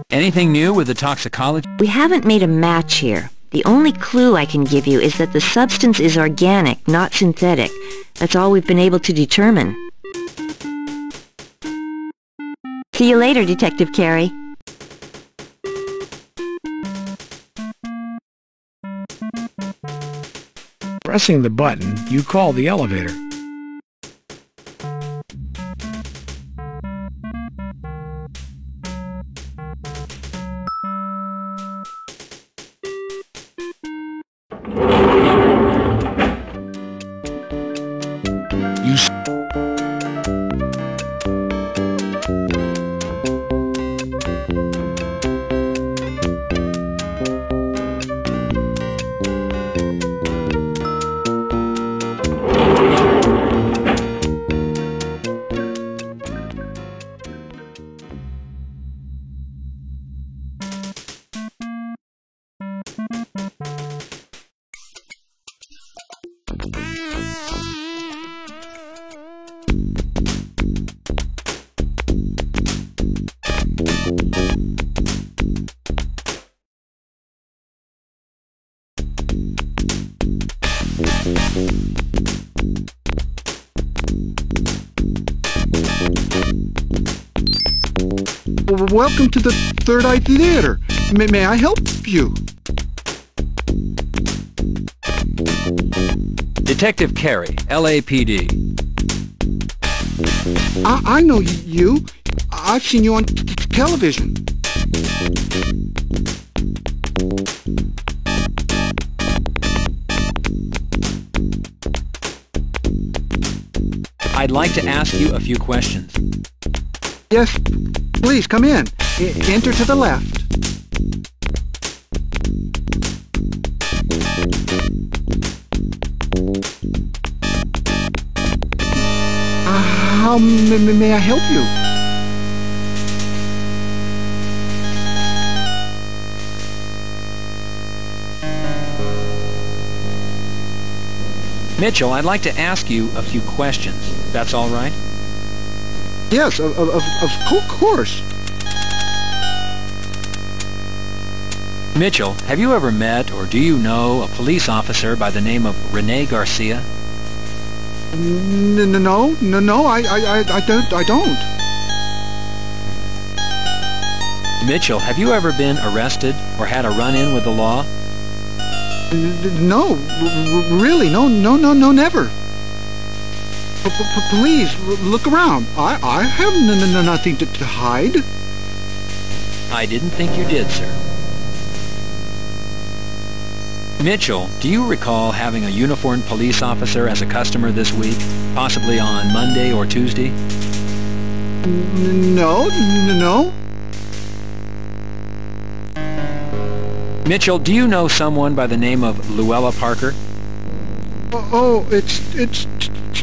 Anything new with the toxicology? We haven't made a match here. The only clue I can give you is that the substance is organic, not synthetic. That's all we've been able to determine. See you later, Detective Carey. Pressing the button, you call the elevator. welcome to the Third Eye Theater. May I help you? Detective Carey, LAPD. I know you. I've seen you on television. I'd like to ask you a few questions. Yes, please come in. Enter to the left. How may I help you? Mitchell, I'd like to ask you a few questions. That's all right? Yes, of course. Mitchell, have you ever met or do you know a police officer by the name of Rene Garcia? No, I don't. Mitchell, have you ever been arrested or had a run-in with the law? No, really, no, never. Please, look around. I have nothing to hide. I didn't think you did, sir. Mitchell, do you recall having a uniformed police officer as a customer this week, possibly on Monday or Tuesday? No. Mitchell, do you know someone by the name of Luella Parker? Oh, it's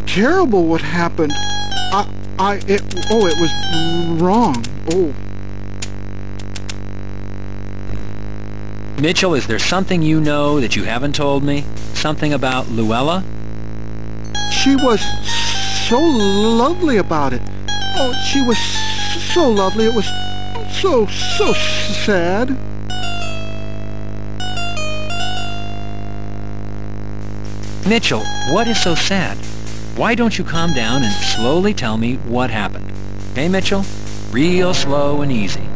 terrible what happened. It was wrong. Oh. Mitchell, is there something you know that you haven't told me? Something about Luella? She was so lovely about it. Oh, she was so lovely. It was so sad. Mitchell, what is so sad? Why don't you calm down and slowly tell me what happened? Okay, Mitchell? Real slow and easy.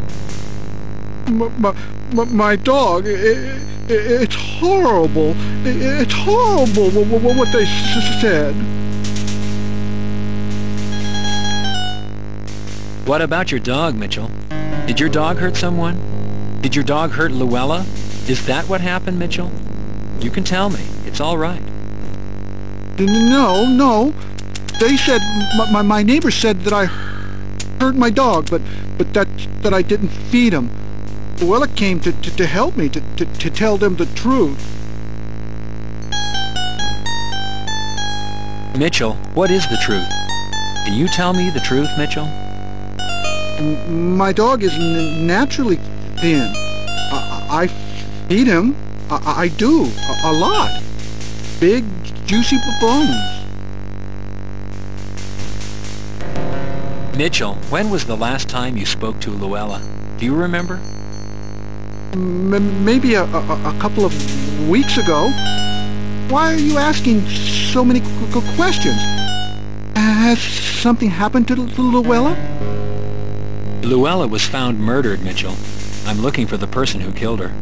My dog, it's horrible. It's horrible what they said. What about your dog, Mitchell? Did your dog hurt someone? Did your dog hurt Luella? Is that what happened, Mitchell? You can tell me. It's all right. No. They said, my neighbor said that I hurt my dog, but that I didn't feed him. Luella came to help me, to tell them the truth. Mitchell, what is the truth? Can you tell me the truth, Mitchell? My dog is naturally thin. I feed him. I do. A lot. Big, juicy bones. Mitchell, when was the last time you spoke to Luella? Do you remember? Maybe a couple of weeks ago. Why are you asking so many questions? Has something happened to Luella? Luella was found murdered, Mitchell. I'm looking for the person who killed her.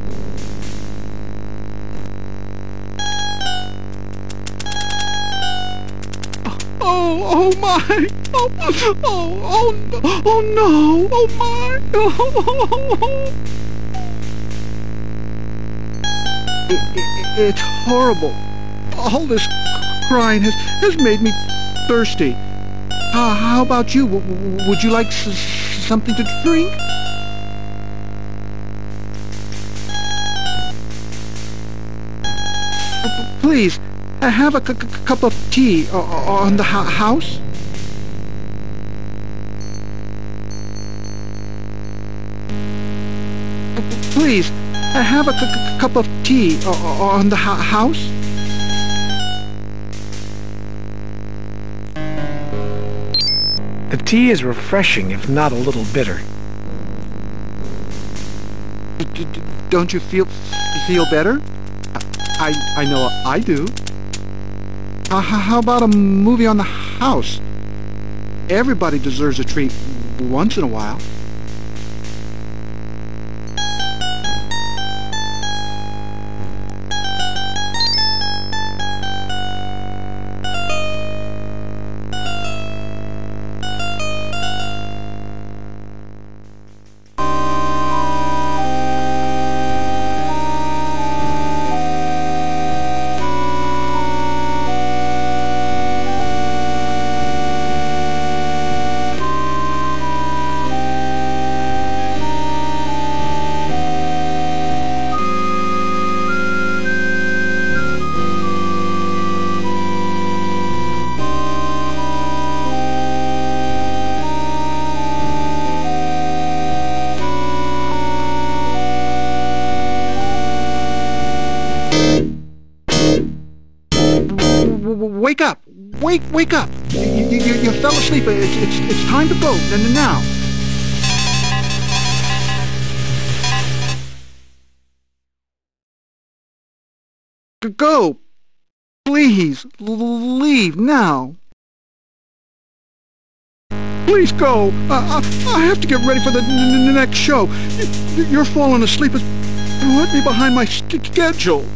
Oh my! Oh no! Oh my! It's horrible. All this crying has made me thirsty. How about you? Would you like something to drink? Please, have a cup of tea on the house. Please, have a cup of tea on the house. The tea is refreshing, if not a little bitter. Don't you feel better? I know I do. How about a movie on the house? Everybody deserves a treat once in a while. Wake up! Wake up! You fell asleep. It's time to go. Now. Go! Please, leave now. Please go. I have to get ready for the next show. You're falling asleep. It's put me behind my schedule.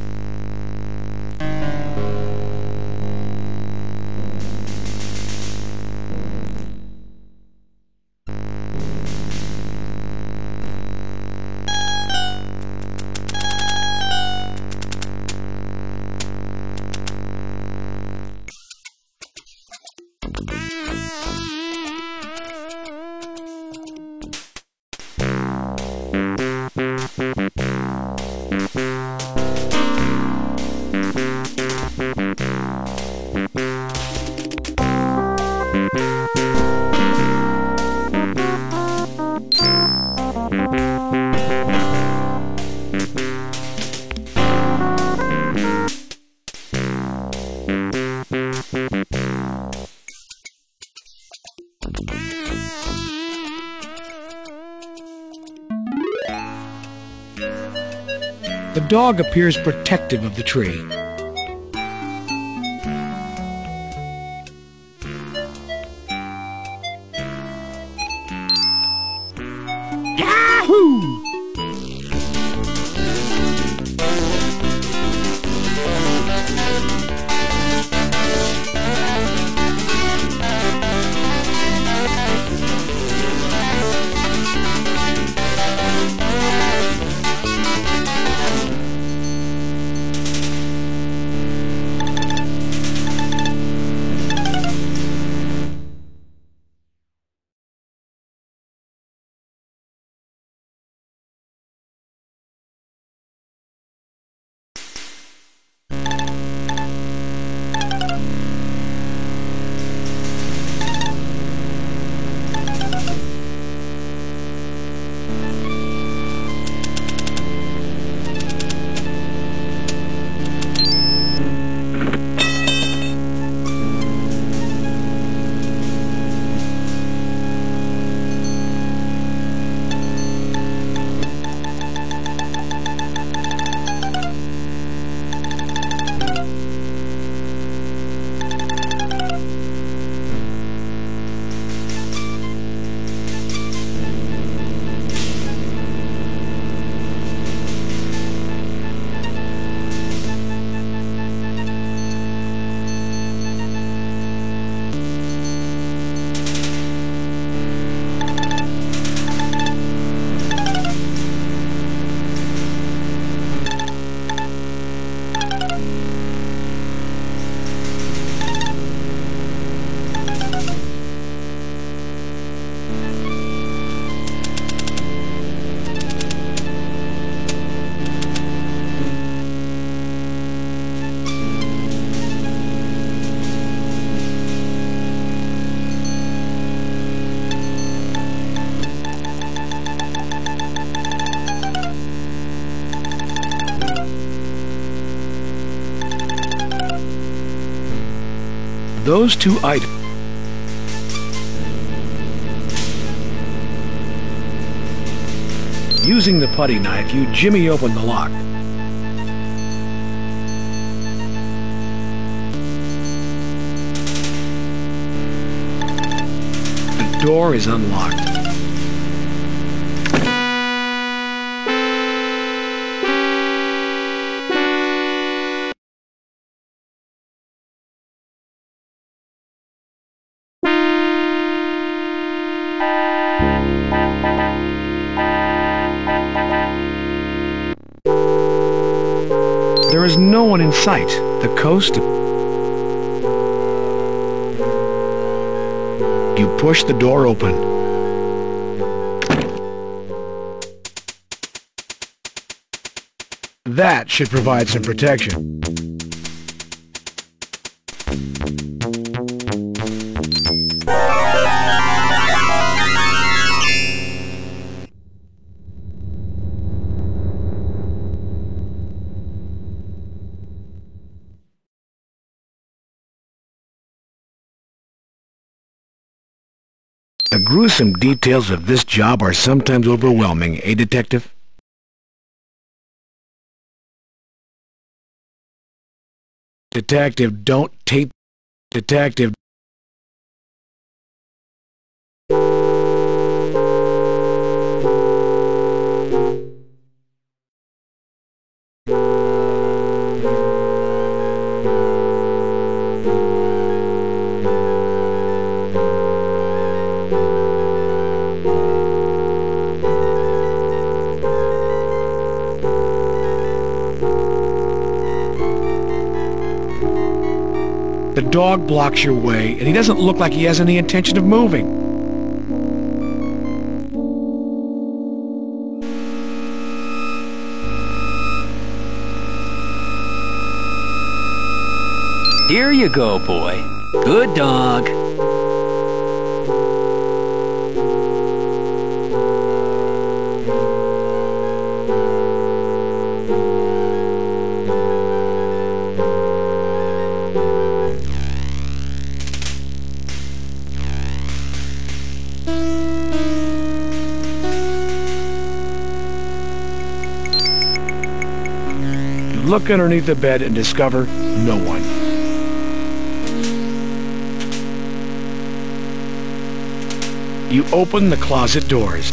The dog appears protective of the tree. Yahoo! Those two items. Using the putty knife, you jimmy open the lock. The door is unlocked. There is no one in sight. The coast... You push the door open. That should provide some protection. The gruesome details of this job are sometimes overwhelming, eh, Detective? Detective, don't tape... Detective... The dog blocks your way, and he doesn't look like he has any intention of moving. Here you go, boy. Good dog. Look underneath the bed and discover no one. You open the closet doors.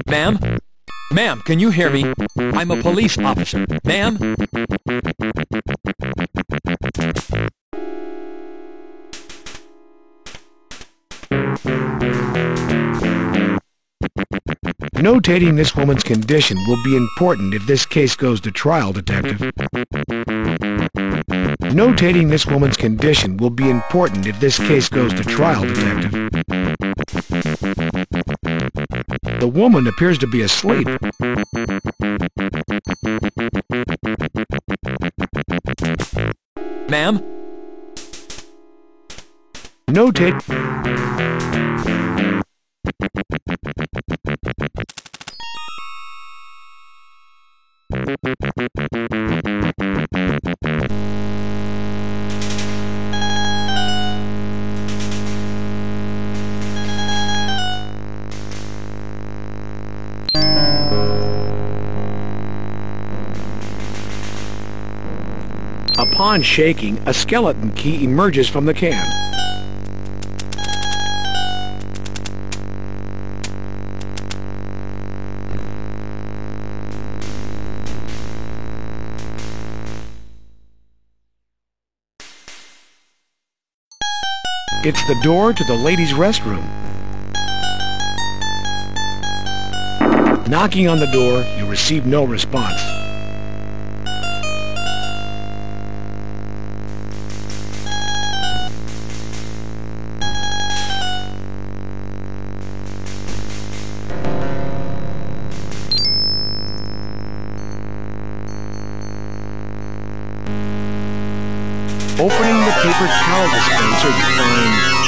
Ma'am? Ma'am, can you hear me? I'm a police officer. Ma'am? Notating this woman's condition will be important if this case goes to trial, Detective. Notating this woman's condition will be important if this case goes to trial, Detective. The woman appears to be asleep. Ma'am? Notate... Upon shaking, a skeleton key emerges from the can. It's the door to the ladies' restroom. Knocking on the door, you receive no response. Opening the paper towel dispenser, you find...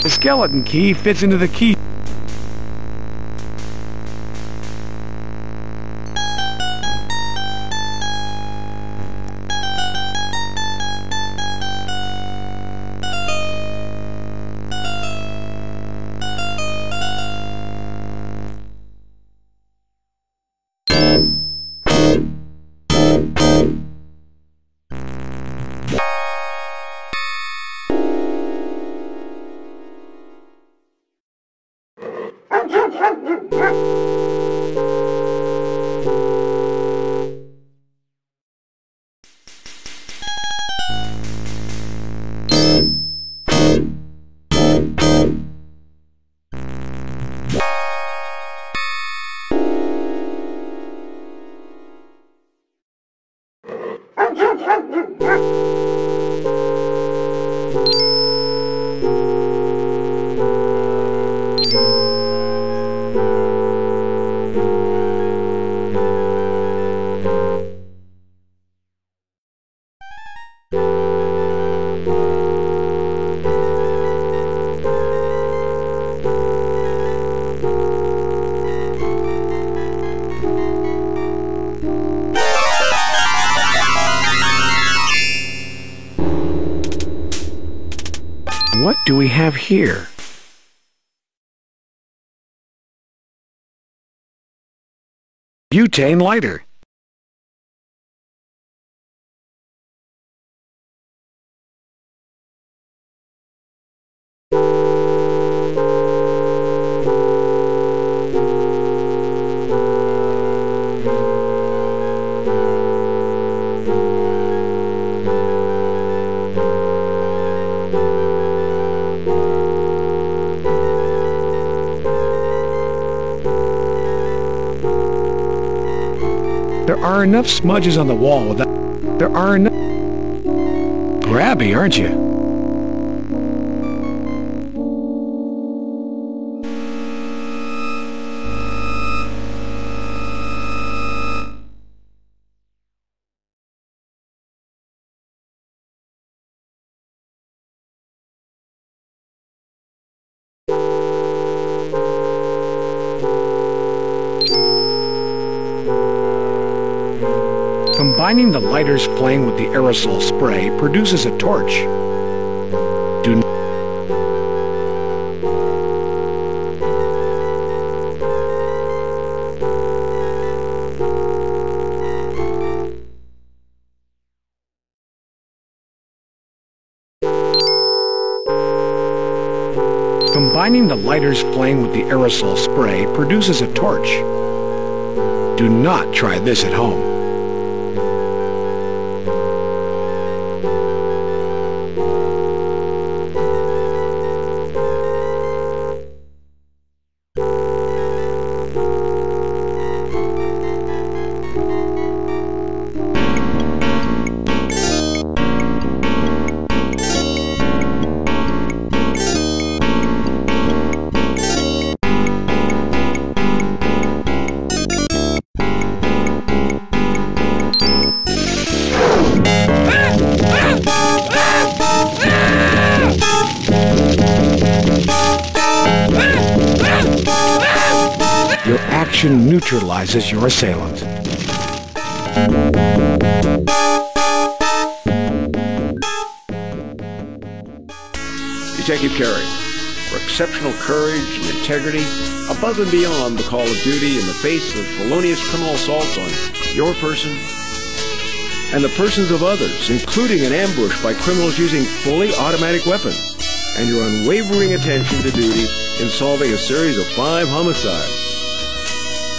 The skeleton key fits into the key. What do we have here? Butane lighter. There are enough smudges on the wall without... There are enough... Grabby, aren't you? Combining the lighter's flame with the aerosol spray produces a torch. Do not... Combining the lighter's flame with the aerosol spray produces a torch. Do not try this at home. Your action neutralizes your assailant. Detective Carey, for exceptional courage and integrity, above and beyond the call of duty in the face of felonious criminal assaults on your person and the persons of others, including an ambush by criminals using fully automatic weapons, and your unwavering attention to duty in solving a series of 5 homicides,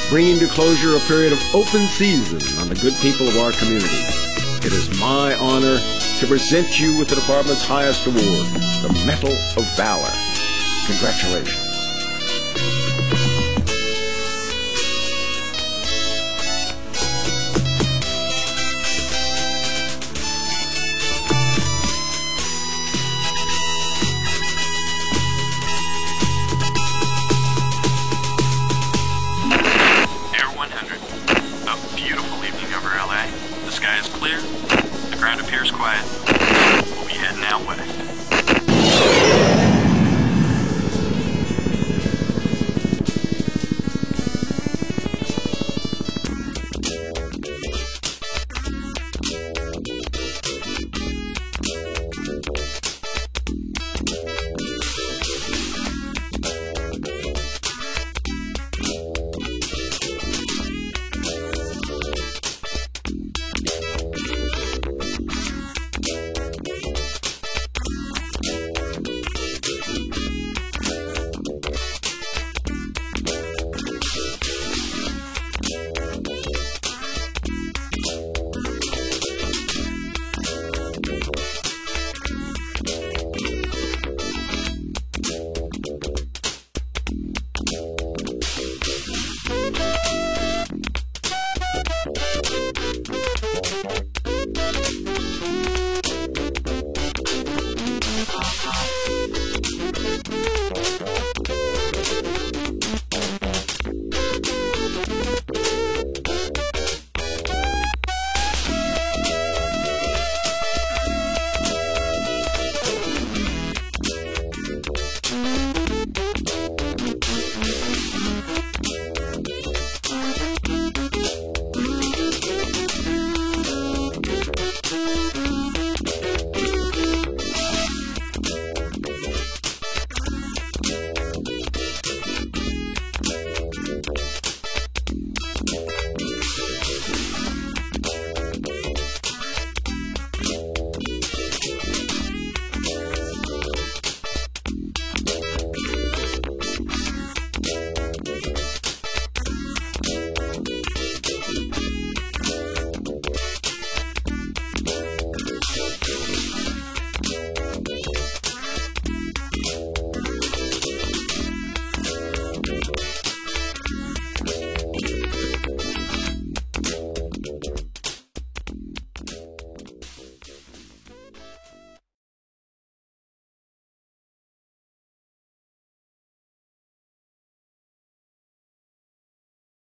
bringing to closure a period of open season on the good people of our community. It is my honor to present you with the department's highest award, the Medal of Valor. Congratulations. The sky is clear, the ground appears quiet. We'll be heading out west.